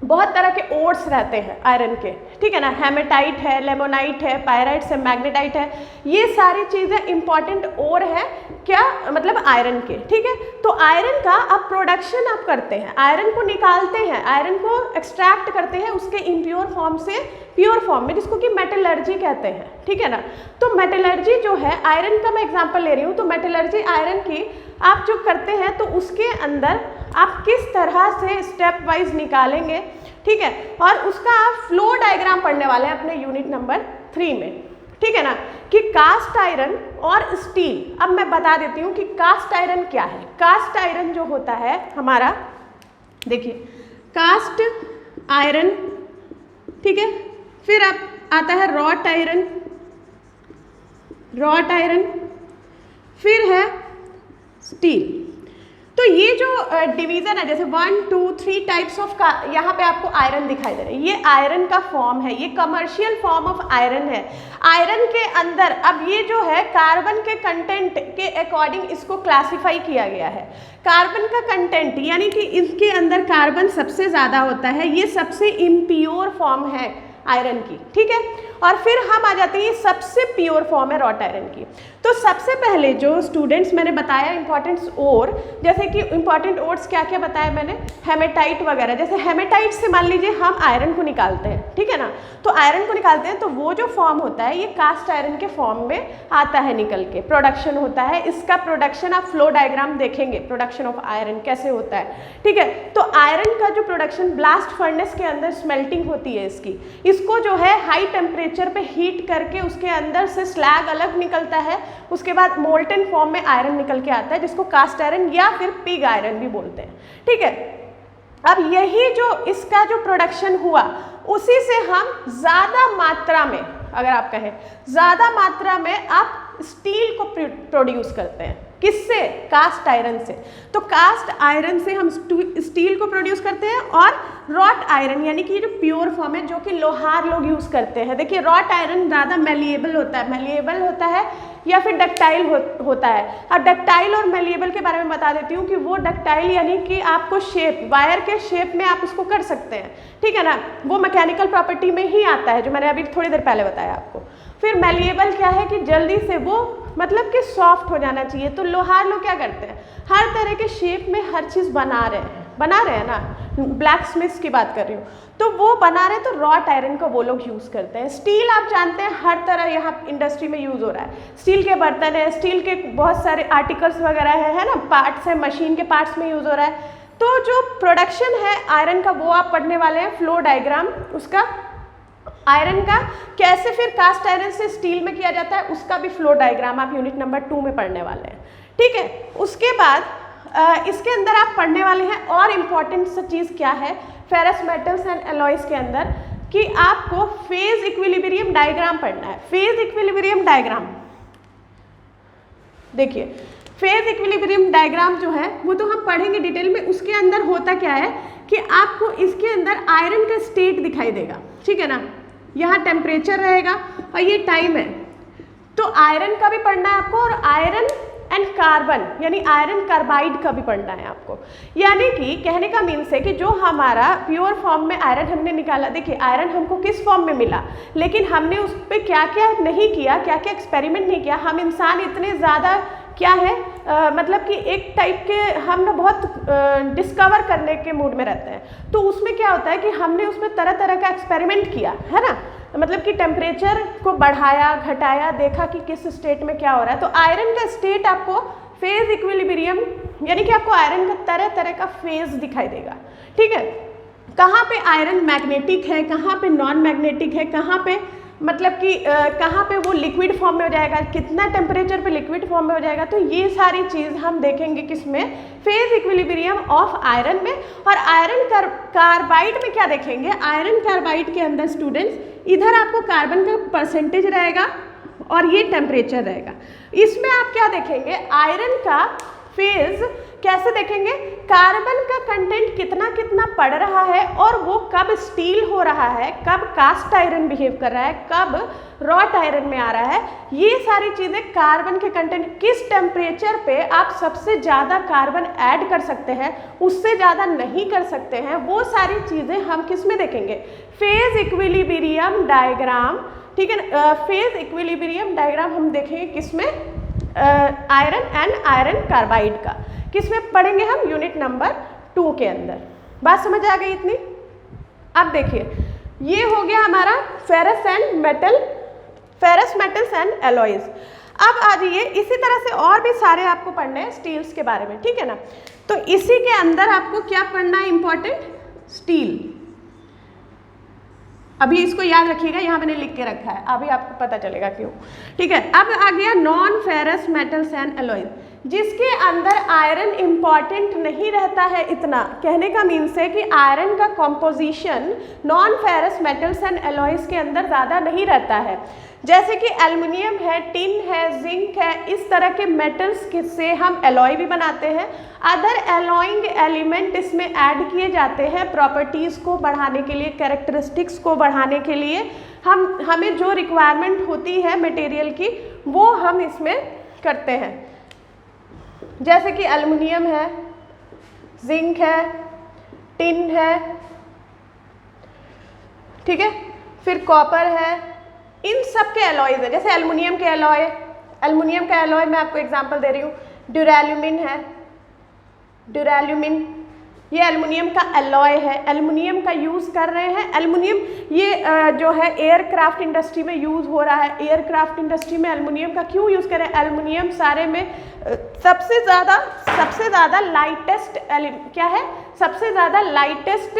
बहुत तरह के ओर्स रहते हैं आयरन के, ठीक है ना, हेमेटाइट है, लेमोनाइट है, पायराइट्स है, मैग्नेटाइट है, ये सारी चीज़ें इंपॉर्टेंट ओर है क्या, मतलब आयरन के, ठीक है। तो आयरन का अब प्रोडक्शन आप करते हैं, आयरन को निकालते हैं, आयरन को एक्सट्रैक्ट करते हैं उसके इम्प्योर फॉर्म से प्योर फॉर्म में, जिसको कि मेटलर्जी कहते हैं, ठीक है ना। तो मेटलर्जी जो है, आयरन का मैं एग्जांपल ले रही हूँ, तो मेटलर्जी आयरन की आप जो करते हैं तो उसके अंदर आप किस तरह से स्टेप वाइज निकालेंगे, ठीक है, और उसका आप फ्लो डायग्राम पढ़ने वाले हैं अपने यूनिट नंबर 3 में, ठीक है ना, कि कास्ट आयरन और स्टील। अब मैं बता देती हूँ कि कास्ट आयरन क्या है। कास्ट आयरन जो होता है हमारा, देखिए कास्ट आयरन, ठीक है, फिर अब आता है रॉट आयरन, रॉट आयरन, फिर है स्टील। तो ये जो डिवीज़न है, जैसे 1 2 3 टाइप्स ऑफ का यहाँ पे आपको आयरन दिखाई दे रहा है, ये आयरन का फॉर्म है, ये कमर्शियल फॉर्म ऑफ आयरन है। आयरन के अंदर अब ये जो है कार्बन के कंटेंट के अकॉर्डिंग इसको क्लासिफाई किया गया है। कार्बन का कंटेंट यानी कि इसके अंदर कार्बन सबसे ज़्यादा होता है, ये सबसे इम्प्योर फॉर्म है आयरन की, ठीक है। और फिर हम आ जाते हैं, सबसे प्योर फॉर्म है रॉट आयरन की। तो सबसे पहले जो स्टूडेंट्स मैंने बताया इंपॉर्टेंट्स ओर, जैसे कि इंपॉर्टेंट ओर्स क्या क्या बताया मैंने, हेमेटाइट वगैरह, जैसे हेमेटाइट से मान लीजिए हम आयरन को निकालते हैं, ठीक है ना, तो आयरन को निकालते हैं तो वो जो फॉर्म होता है ये कास्ट आयरन के फॉर्म में आता है, निकल के प्रोडक्शन होता है। इसका प्रोडक्शन आप फ्लो डायग्राम देखेंगे, प्रोडक्शन ऑफ आयरन कैसे होता है, ठीक है। तो आयरन का जो प्रोडक्शन ब्लास्ट फर्नेस के अंदर स्मेल्टिंग होती है इसको जो है हाई टेम्परेचर पे हीट करके उसके अंदर से स्लैग अलग निकलता है, उसके बाद मोल्टन फॉर्म में आयरन निकल के आता है, जिसको कास्ट आयरन या फिर पिग आयरन भी बोलते हैं, ठीक है। अब यही जो इसका जो प्रोडक्शन हुआ, उसी से हम ज़्यादा मात्रा में, अगर आप कहें ज़्यादा मात्रा में आप स्टील को प्रोड्यूस करते हैं, किससे, कास्ट आयरन से। तो कास्ट आयरन से हम स्टील को प्रोड्यूस करते हैं, और रॉट आयरन यानी कि जो प्योर फॉर्म है, जो कि लोहार लोग यूज़ करते हैं। देखिए रॉट आयरन ज़्यादा मेलिएबल होता है या फिर डक्टाइल होता है। अब डक्टाइल और मेलिएबल के बारे में बता देती हूँ कि वो डक्टाइल यानी कि आपको शेप, वायर के शेप में आप उसको कर सकते हैं, ठीक है ना, वो मैकेनिकल प्रॉपर्टी में ही आता है, जो मैंने अभी थोड़ी देर पहले बताया आपको। फिर मेलिएबल क्या है कि जल्दी से वो मतलब कि सॉफ्ट हो जाना चाहिए। तो लोहार लोग क्या करते हैं, हर तरह के शेप में हर चीज़ बना रहे हैं ना, ब्लैक स्मिथ्स की बात कर रही हूँ, तो वो बना रहे हैं, तो रॉट आयरन का वो लोग यूज़ करते हैं। स्टील आप जानते हैं हर तरह यहाँ इंडस्ट्री में यूज़ हो रहा है, स्टील के बर्तन है, स्टील के बहुत सारे आर्टिकल्स वगैरह है ना, पार्ट्स है, मशीन के पार्ट्स में यूज़ हो रहा है। तो जो प्रोडक्शन है आयरन का वो आप पढ़ने वाले हैं, फ्लो डायग्राम उसका, आयरन का कैसे फिर कास्ट आयरन से स्टील में किया जाता है, उसका भी फ्लो डायग्राम आप यूनिट नंबर 2 में पढ़ने वाले हैं, ठीक है। उसके बाद इसके अंदर आप पढ़ने वाले हैं और इम्पॉर्टेंट सा चीज़ क्या है, फेरस मेटल्स एंड एलॉयज के अंदर, कि आपको फेज इक्विलिब्रियम डायग्राम पढ़ना है। फेज इक्विलिब्रियम डायग्राम, देखिए फेज इक्विलिब्रियम डायग्राम जो है वो तो हम पढ़ेंगे डिटेल में। उसके अंदर होता क्या है कि आपको इसके अंदर आयरन का स्टेट दिखाई देगा, ठीक है ना, यहाँ टेम्परेचर रहेगा और ये टाइम है। तो आयरन का भी पढ़ना है आपको, और आयरन एंड कार्बन यानी आयरन कार्बाइड का भी पढ़ना है आपको। यानी कि कहने का मीन्स है कि जो हमारा प्योर फॉर्म में आयरन हमने निकाला, देखिए आयरन हमको किस फॉर्म में मिला, लेकिन हमने उस पर क्या क्या नहीं किया, क्या क्या एक्सपेरिमेंट नहीं किया। हम इंसान इतने ज़्यादा क्या है मतलब कि एक टाइप के हम ना बहुत डिस्कवर करने के मूड में रहते हैं। तो उसमें क्या होता है कि हमने उसमें तरह तरह का एक्सपेरिमेंट किया है ना, मतलब कि टेम्परेचर को बढ़ाया घटाया, देखा कि किस स्टेट में क्या हो रहा है। तो आयरन का स्टेट आपको फेज इक्विलिब्रियम यानी कि आपको आयरन का तरह तरह का फेज दिखाई देगा, ठीक है। कहाँ पे आयरन मैग्नेटिक है, कहाँ पे नॉन मैग्नेटिक है, कहाँ पे मतलब कि कहाँ पे वो लिक्विड फॉर्म में हो जाएगा, कितना टेम्परेचर पे लिक्विड फॉर्म में हो जाएगा। तो ये सारी चीज़ हम देखेंगे किसमें, फेज इक्विलिब्रियम ऑफ आयरन में। और आयरन कार्बाइड में क्या देखेंगे, आयरन कार्बाइड के अंदर स्टूडेंट्स इधर आपको कार्बन का परसेंटेज रहेगा और ये टेम्परेचर रहेगा। इसमें आप क्या देखेंगे, आयरन का फेज कैसे देखेंगे, कार्बन का कंटेंट कितना कितना पड़ रहा है और वो कब स्टील हो रहा है, कब कास्ट आयरन बिहेव कर रहा है, कब रॉट आयरन में आ रहा है, ये सारी चीज़ें कार्बन के कंटेंट किस टेम्परेचर पे आप सबसे ज़्यादा कार्बन ऐड कर सकते हैं, उससे ज़्यादा नहीं कर सकते हैं, वो सारी चीज़ें हम किस में देखेंगे, फेज इक्विलिब्रियम डायग्राम, ठीक है। फेज इक्विलिब्रियम डायग्राम हम देखेंगे किसमें, आयरन एंड आयरन कार्बाइड का, किसमें पढ़ेंगे हम, यूनिट नंबर 2 के अंदर। बात समझ आ गई इतनी। अब देखिए ये हो गया हमारा ferrous and metal, ferrous metals and alloys. अब आ जाइए, इसी तरह से और भी सारे आपको पढ़ने हैं स्टील्स के बारे में, ठीक है ना। तो इसी के अंदर आपको क्या पढ़ना है इंपॉर्टेंट, स्टील। अभी इसको याद रखिएगा, यहाँ मैंने लिख के रखा है, अभी आपको पता चलेगा क्यों, ठीक है। अब आ गया non ferrous metals and alloys, जिसके अंदर आयरन इंपॉर्टेंट नहीं रहता है इतना। कहने का मीन्स है कि आयरन का composition non ferrous metals and alloys के अंदर ज़्यादा नहीं रहता है। जैसे कि एल्युमिनियम है, टिन है, जिंक है, इस तरह के मेटल्स से हम एलॉय भी बनाते हैं। अदर एलॉइंग एलिमेंट इसमें ऐड किए जाते हैं प्रॉपर्टीज़ को बढ़ाने के लिए, कैरेक्टरिस्टिक्स को बढ़ाने के लिए। हमें जो रिक्वायरमेंट होती है मटेरियल की वो हम इसमें करते हैं। जैसे कि एल्युमिनियम है, जिंक है, टिन है, ठीक है, फिर कॉपर है, इन सब के एलॉयज है। जैसे एल्युमिनियम के एलॉय, एल्युमिनियम का एलॉय मैं आपको एग्जांपल दे रही हूँ, ड्यूरेल्यूमिन है, ड्यूरेल्यूमिन ये एल्युमिनियम का एलॉय है, एल्युमिनियम का यूज़ कर रहे हैं। एल्युमिनियम ये जो है एयरक्राफ्ट इंडस्ट्री में यूज़ हो रहा है। एयरक्राफ्ट इंडस्ट्री में एल्युमिनियम का क्यों यूज़ करें, एल्युमिनियम सारे में सबसे ज़्यादा लाइटेस्ट क्या है, सबसे ज़्यादा लाइटेस्ट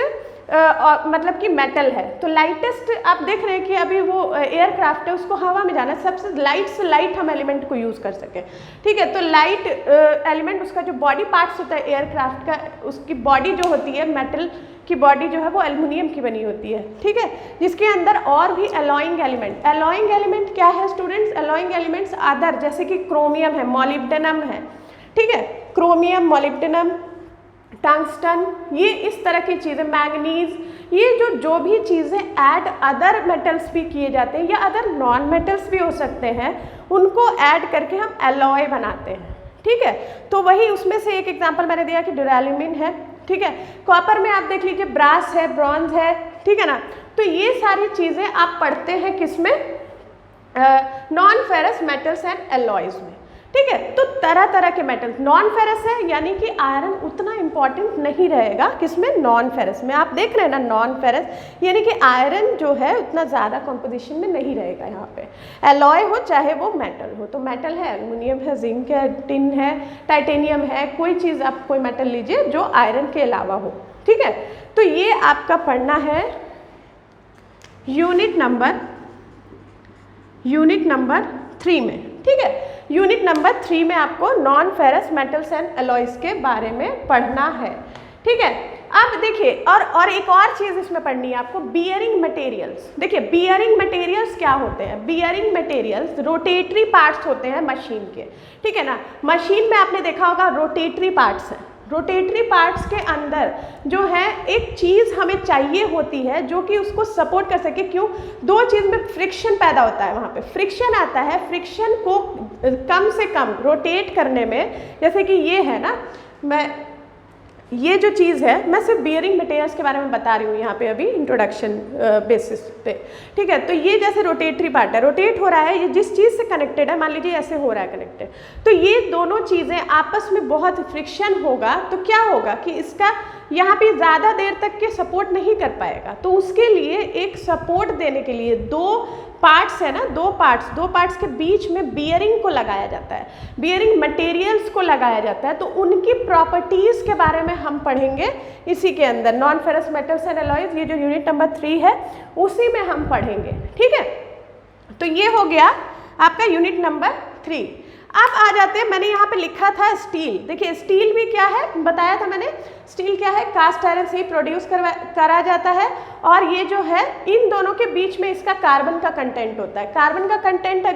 मतलब कि मेटल है। तो लाइटेस्ट आप देख रहे हैं कि अभी वो एयरक्राफ्ट है, उसको हवा में जाना है, सबसे लाइट से लाइट हम एलिमेंट को यूज़ कर सकें, ठीक है। तो लाइट एलिमेंट, उसका जो बॉडी पार्ट्स होता है एयरक्राफ्ट का, उसकी बॉडी जो होती है, मेटल की बॉडी जो है वो एल्युमिनियम की बनी होती है, ठीक है। जिसके अंदर और भी एलॉइंग एलिमेंट क्या है स्टूडेंट्स, एलॉइंग एलिमेंट्स अदर, जैसे कि क्रोमियम है, मॉलिब्डेनम है, ठीक है, क्रोमियम, मॉलिब्डेनम, टंगस्टन, ये इस तरह की चीज़ें, मैंगनीज, ये जो भी चीज़ें ऐड अदर मेटल्स भी किए जाते हैं या अदर नॉन मेटल्स भी हो सकते हैं, उनको ऐड करके हम एलॉय बनाते हैं, ठीक है। तो वही उसमें से एक एग्जांपल मैंने दिया कि ड्यूरेल्यूमिन है, ठीक है। कॉपर में आप देख लीजिए ब्रास है, ब्रॉन्ज है, ठीक है ना। तो ये सारी चीज़ें आप पढ़ते हैं किसमें, non ferrous metals and alloys में, ठीक है। तो तरह तरह के मेटल्स, नॉन फेरस है यानी कि आयरन उतना इंपॉर्टेंट नहीं रहेगा किसमें, नॉन फेरस में। आप देख रहे हैं ना, नॉन फेरस यानी कि आयरन जो है उतना ज़्यादा कंपोजिशन में नहीं रहेगा यहाँ पे। एलॉय हो चाहे वो मेटल हो, तो मेटल है, एल्युमिनियम है, जिंक है, टिन है, टाइटेनियम है, कोई चीज़ आप कोई मेटल लीजिए जो आयरन के अलावा हो, ठीक है। तो ये आपका पढ़ना है यूनिट नंबर 3 में, ठीक है। यूनिट नंबर 3 में आपको non ferrous metals and alloys के बारे में पढ़ना है, ठीक है। अब देखिए और एक और चीज़ इसमें पढ़नी है आपको, बियरिंग मटेरियल्स। देखिए बियरिंग मटेरियल्स क्या होते हैं, बियरिंग मटेरियल्स रोटेटरी पार्ट्स होते हैं मशीन के, ठीक है ना। मशीन में आपने देखा होगा रोटेटरी पार्ट्स हैं, रोटेटरी पार्ट्स के अंदर जो है एक चीज़ हमें चाहिए होती है जो कि उसको सपोर्ट कर सके। क्यों, दो चीज़ में फ्रिक्शन पैदा होता है, वहाँ पे फ्रिक्शन आता है, फ्रिक्शन को कम से कम रोटेट करने में, जैसे कि ये है ना, ये जो चीज़ है, मैं सिर्फ बियरिंग मटेरियल्स के बारे में बता रही हूँ यहाँ पे अभी इंट्रोडक्शन बेसिस पे, ठीक है। तो ये जैसे रोटेटरी पार्ट है, रोटेट हो रहा है, ये जिस चीज़ से कनेक्टेड है, मान लीजिए ऐसे हो रहा है कनेक्टेड, तो ये दोनों चीज़ें आपस में बहुत फ्रिक्शन होगा, तो क्या होगा कि इसका यहाँ पे ज़्यादा देर तक के सपोर्ट नहीं कर पाएगा। तो उसके लिए एक सपोर्ट देने के लिए दो पार्ट्स है ना, दो पार्ट्स के बीच में बियरिंग को लगाया जाता है, बियरिंग मटेरियल्स को लगाया जाता है। तो उनकी प्रॉपर्टीज़ के बारे में हम पढ़ेंगे इसी के अंदर, non ferrous metals and alloys, ये जो यूनिट नंबर 3 है उसी में हम पढ़ेंगे, ठीक है। तो ये हो गया आपका यूनिट नंबर 3। अब आ जाते हैं, मैंने यहाँ पे लिखा था स्टील। देखिए स्टील भी क्या है, बताया था मैंने, स्टील क्या है, कास्ट आयरन से ही प्रोड्यूस करा जाता है, और ये जो है इन दोनों के बीच में इसका कार्बन का कंटेंट होता है। कार्बन का कंटेंट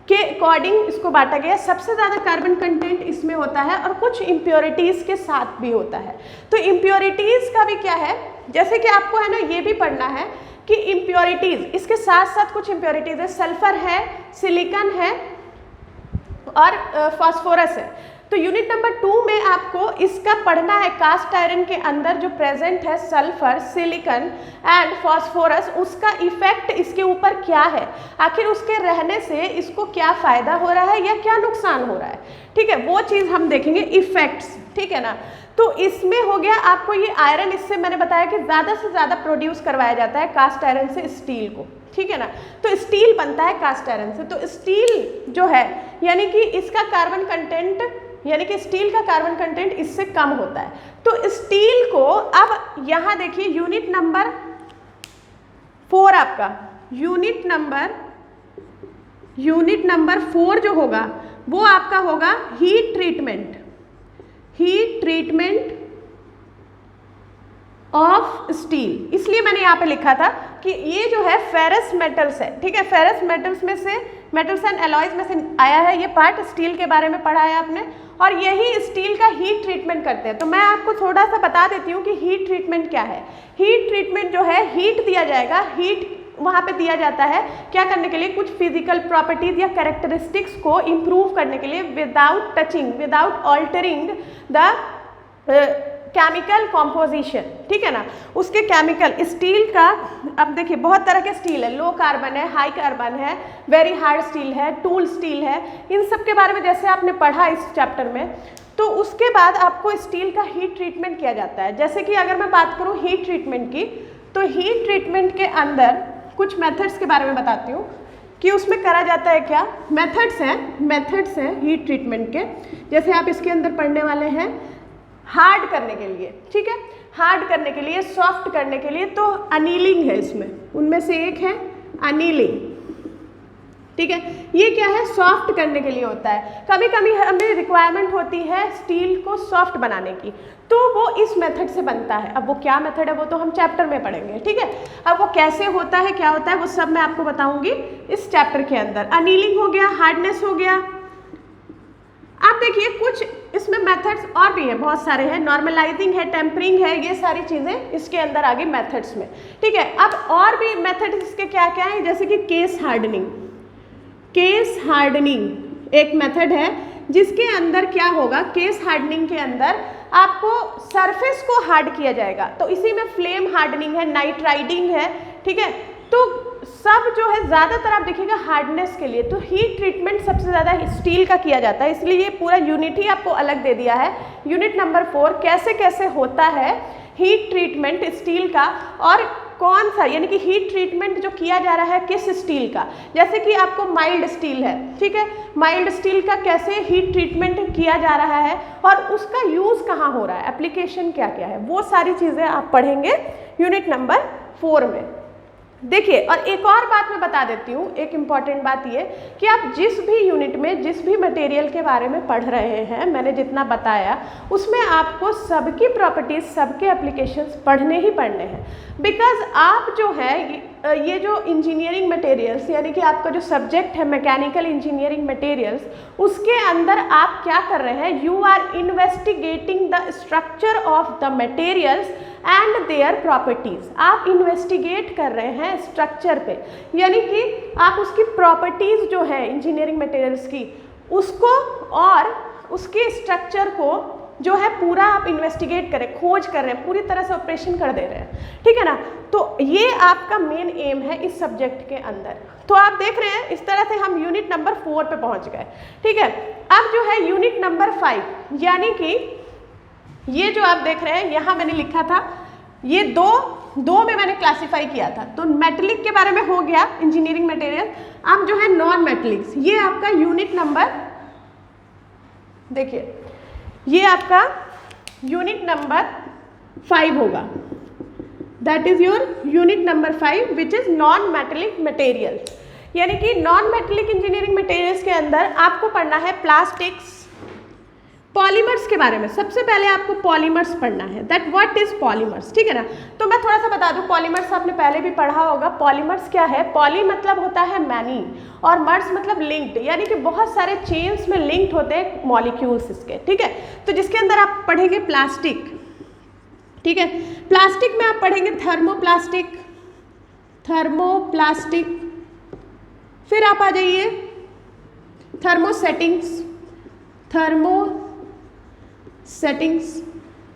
के अकॉर्डिंग इसको बांटा गया। सबसे ज़्यादा कार्बन कंटेंट इसमें होता है और कुछ इम्प्योरिटीज़ के साथ भी होता है। तो इम्प्योरिटीज़ का भी क्या है, जैसे कि आपको है ना ये भी पढ़ना है कि इम्प्योरिटीज़, इसके साथ साथ कुछ इम्प्योरिटीज़ है, सल्फर है, सिलिकॉन है और फास्फोरस है। तो यूनिट नंबर 2 में आपको इसका पढ़ना है, कास्ट आयरन के अंदर जो प्रेजेंट है सल्फर, सिलिकॉन एंड फास्फोरस, उसका इफेक्ट इसके ऊपर क्या है, आखिर उसके रहने से इसको क्या फ़ायदा हो रहा है या क्या नुकसान हो रहा है, ठीक है, वो चीज़ हम देखेंगे, इफेक्ट्स, ठीक है ना। तो इसमें हो गया आपको ये आयरन, इससे मैंने बताया कि ज़्यादा से ज़्यादा प्रोड्यूस करवाया जाता है कास्ट आयरन से स्टील को, ठीक है ना। तो स्टील बनता है कास्ट आयरन से। तो स्टील जो है यानी कि इसका कार्बन कंटेंट, यानी कि स्टील का कार्बन कंटेंट इससे कम होता है। तो स्टील को अब यहाँ देखिए यूनिट नंबर 4 आपका, यूनिट नंबर 4 जो होगा वो आपका होगा हीट ट्रीटमेंट ऑफ स्टील। इसलिए मैंने यहाँ पे लिखा था कि ये जो है फेरस मेटल्स है, ठीक है, फेरस मेटल्स में से, मेटल्स एंड एलॉयज में से आया है ये पार्ट, स्टील के बारे में पढ़ा है आपने, और यही स्टील का हीट ट्रीटमेंट करते हैं। तो मैं आपको थोड़ा सा बता देती हूँ कि हीट ट्रीटमेंट क्या है। हीट ट्रीटमेंट जो है, हीट दिया जाएगा, हीट वहाँ पे दिया जाता है क्या करने के लिए, कुछ फिजिकल प्रॉपर्टीज या कैरेक्टरिस्टिक्स को इम्प्रूव करने के लिए, without touching, without altering the chemical composition, ठीक है ना, उसके केमिकल। स्टील का अब देखिए बहुत तरह के स्टील है, लो कार्बन है, हाई कार्बन है, वेरी हार्ड स्टील है, टूल स्टील है, इन सब के बारे में जैसे आपने पढ़ा इस चैप्टर में। तो उसके बाद आपको स्टील का हीट ट्रीटमेंट किया जाता है। जैसे कि अगर मैं बात करूँ हीट ट्रीटमेंट की, तो हीट ट्रीटमेंट के अंदर कुछ मेथड्स के बारे में बताती हूँ कि उसमें करा जाता है क्या, मेथड्स हैं हीट ट्रीटमेंट के। जैसे आप इसके अंदर पढ़ने वाले हैं हार्ड करने के लिए, ठीक है, हार्ड करने के लिए, सॉफ्ट करने के लिए, तो अनीलिंग है इसमें, उनमें से एक है अनीलिंग, ठीक है, ये क्या है, सॉफ्ट करने के लिए होता है। कभी कभी हमें रिक्वायरमेंट होती है स्टील को सॉफ्ट बनाने की, तो वो इस मेथड से बनता है। अब वो क्या मेथड है वो तो हम चैप्टर में पढ़ेंगे, ठीक है। अब वो कैसे होता है, क्या होता है, वो सब मैं आपको बताऊंगी इस चैप्टर के अंदर। अनीलिंग हो गया, हार्डनेस हो गया। आप देखिए कुछ इसमें मेथड्स और भी हैं, बहुत सारे हैं, नॉर्मलाइजिंग है, टेम्परिंग है, ये सारी चीज़ें इसके अंदर आगे मेथड्स में, ठीक है। अब और भी मेथड्स इसके क्या क्या हैं, जैसे कि केस हार्डनिंग एक मेथड है जिसके अंदर क्या होगा, केस हार्डनिंग के अंदर आपको सरफेस को हार्ड किया जाएगा। तो इसी में फ्लेम हार्डनिंग है, नाइट्राइडिंग है, ठीक है। तो सब जो है ज़्यादातर आप देखिएगा हार्डनेस के लिए, तो हीट ट्रीटमेंट सबसे ज़्यादा स्टील का किया जाता है, इसलिए ये पूरा यूनिट ही आपको अलग दे दिया है। यूनिट नंबर 4 कैसे कैसे होता है हीट ट्रीटमेंट स्टील का, और कौन सा, यानी कि हीट ट्रीटमेंट जो किया जा रहा है किस स्टील का। जैसे कि आपको माइल्ड स्टील है, ठीक है, माइल्ड स्टील का कैसे हीट ट्रीटमेंट किया जा रहा है और उसका यूज़ कहाँ हो रहा है, एप्लीकेशन क्या क्या है, वो सारी चीज़ें आप पढ़ेंगे यूनिट नंबर 4 में। देखिए, और एक और बात मैं बता देती हूँ, एक इम्पॉर्टेंट बात ये कि आप जिस भी यूनिट में जिस भी मटेरियल के बारे में पढ़ रहे हैं, मैंने जितना बताया उसमें आपको सबकी प्रॉपर्टीज, सबके एप्लीकेशंस पढ़ने ही पढ़ने हैं। बिकॉज आप जो है ये जो इंजीनियरिंग मटेरियल्स, यानी कि आपका जो सब्जेक्ट है मैकेनिकल इंजीनियरिंग मटेरियल्स, उसके अंदर आप क्या कर रहे हैं, you are investigating the structure of the materials and their properties. आप इन्वेस्टिगेट कर रहे हैं स्ट्रक्चर पे, यानी कि आप उसकी प्रॉपर्टीज जो है इंजीनियरिंग मटेरियल्स की, उसको और उसके स्ट्रक्चर को जो है पूरा आप इन्वेस्टिगेट करें, खोज कर रहे हैं, पूरी तरह से ऑपरेशन कर दे रहे हैं, ठीक है ना। तो ये आपका मेन एम है इस सब्जेक्ट के अंदर। तो आप देख रहे हैं इस तरह से हम यूनिट नंबर 4 पे पहुंच गए, ठीक है। अब जो है यूनिट नंबर 5, यानी कि ये जो आप देख रहे हैं यहाँ मैंने लिखा था, ये दो में मैंने क्लासीफाई किया था। तो मेटेलिक के बारे में हो गया इंजीनियरिंग मटेरियल। अब जो है नॉन मेटेलिक्स, ये आपका यूनिट नंबर, देखिए ये आपका यूनिट नंबर 5 होगा, that is your unit number 5 which is non metallic material. यानी कि नॉन मेटेलिक इंजीनियरिंग मटेरियल्स के अंदर आपको पढ़ना है प्लास्टिक्स, पॉलीमर्स के बारे में सबसे पहले आपको पॉलीमर्स पढ़ना है, दैट व्हाट इज पॉलीमर्स, ठीक है ना। तो मैं थोड़ा सा बता दूं, पॉलीमर्स आपने पहले भी पढ़ा होगा। पॉलीमर्स क्या है, पॉली मतलब होता है मैनी और मर्स मतलब लिंक्ड, यानी कि बहुत सारे चेन्स में लिंक्ड होते हैं मॉलिक्यूल्स इसके, ठीक है। तो जिसके अंदर आप पढ़ेंगे प्लास्टिक, ठीक है, प्लास्टिक में आप पढ़ेंगे थर्मोप्लास्टिक, थर्मोप्लास्टिक, फिर आप आ जाइए थर्मोसेटिंग्स, थर्मोसेटिंग्स।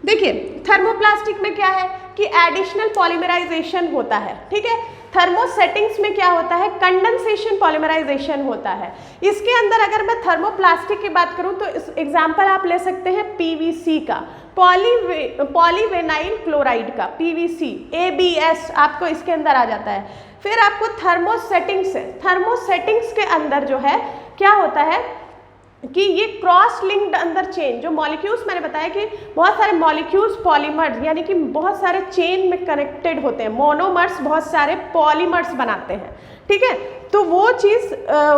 देखिए थर्मोप्लास्टिक में क्या है कि एडिशनल पॉलीमराइजेशन होता है, ठीक है। थर्मोसेटिंग्स में क्या होता है, कंडेंसेशन पॉलीमराइजेशन होता है। इसके अंदर अगर मैं थर्मोप्लास्टिक की बात करूं तो एग्जांपल आप ले सकते हैं पीवीसी का, पॉलीविनाइल क्लोराइड का, पीवीसी, एबीएस आपको इसके अंदर आ जाता है। फिर आपको थर्मोसेटिंग्स है, थर्मोसेटिंग्स के अंदर जो है क्या होता है कि ये क्रॉस लिंक्ड अंदर चेन, जो मॉलिक्यूल्स मैंने बताया कि बहुत सारे मॉलिक्यूल्स पॉलीमर्स यानी कि बहुत सारे चेन में कनेक्टेड होते हैं, मोनोमर्स बहुत सारे पॉलीमर्स बनाते हैं, ठीक है। तो वो चीज़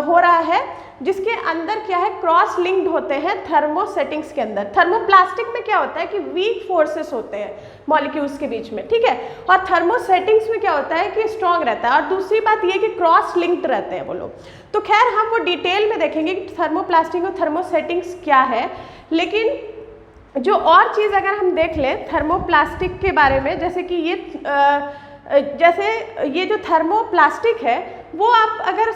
हो रहा है जिसके अंदर क्या है, क्रॉस लिंक्ड होते हैं थर्मोसेटिंग्स के अंदर। थर्मोप्लास्टिक में क्या होता है कि वीक फोर्सेस होते हैं मॉलिक्यूल्स के बीच में, ठीक है। और थर्मोसेटिंग्स में क्या होता है कि स्ट्रॉन्ग रहता है, और दूसरी बात ये कि क्रॉस लिंक्ड रहते हैं वो लोग। तो खैर हम वो डिटेल में देखेंगे कि थर्मोप्लास्टिक और थर्मोसेटिंग्स क्या है। लेकिन जो और चीज़ अगर हम देख लें थर्मोप्लास्टिक के बारे में, जैसे कि ये जो थर्मोप्लास्टिक है वो आप अगर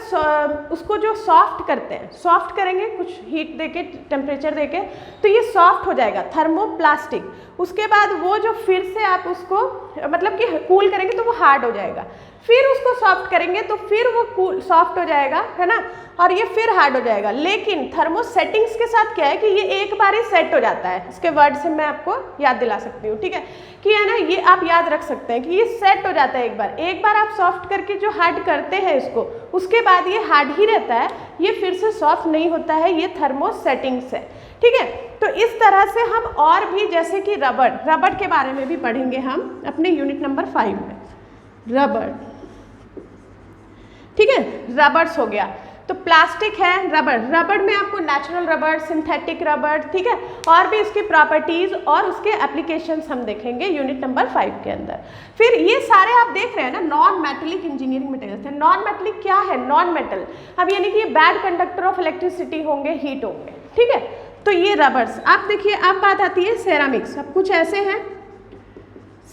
उसको जो सॉफ्ट करते हैं, सॉफ्ट करेंगे कुछ हीट देके, टेम्परेचर देके, तो ये सॉफ्ट हो जाएगा थर्मोप्लास्टिक। उसके बाद वो जो फिर से आप उसको मतलब कि कूल करेंगे तो वो हार्ड हो जाएगा, फिर उसको सॉफ्ट करेंगे तो फिर वो सॉफ्ट हो जाएगा, है ना, और ये फिर हार्ड हो जाएगा। लेकिन थर्मोसेटिंग्स के साथ क्या है कि ये एक बार ही सेट हो जाता है। इसके वर्ड से मैं आपको याद दिला सकती हूँ, ठीक है, कि है ना, ये आप याद रख सकते हैं कि ये सेट हो जाता है एक बार आप सॉफ्ट करके जो हार्ड करते हैं इसको, उसके बाद ये हार्ड ही रहता है, ये फिर से सॉफ्ट नहीं होता है, ये थर्मोसेटिंग्स है, ठीक है। तो इस तरह से हम और भी, जैसे कि रबड़ के बारे में भी पढ़ेंगे हम अपने यूनिट नंबर 5 में। रबड़, ठीक है, रबर्स हो गया। तो प्लास्टिक है, रबड़ में आपको नेचुरल रबड़, सिंथेटिक रबड़, ठीक है, और भी इसकी प्रॉपर्टीज और उसके एप्लीकेशंस हम देखेंगे यूनिट नंबर 5 के अंदर। फिर ये सारे आप देख रहे हैं ना नॉन मेटेलिक इंजीनियरिंग मटेरियल्स है। नॉन मेटेलिक क्या है, नॉन मेटल, अब यानी कि ये बैड कंडक्टर ऑफ इलेक्ट्रिसिटी होंगे, हीट होंगे, ठीक है। तो ये रबर्स, आप देखिए, अब बात आती है सेरामिक्स। अब कुछ ऐसे हैं,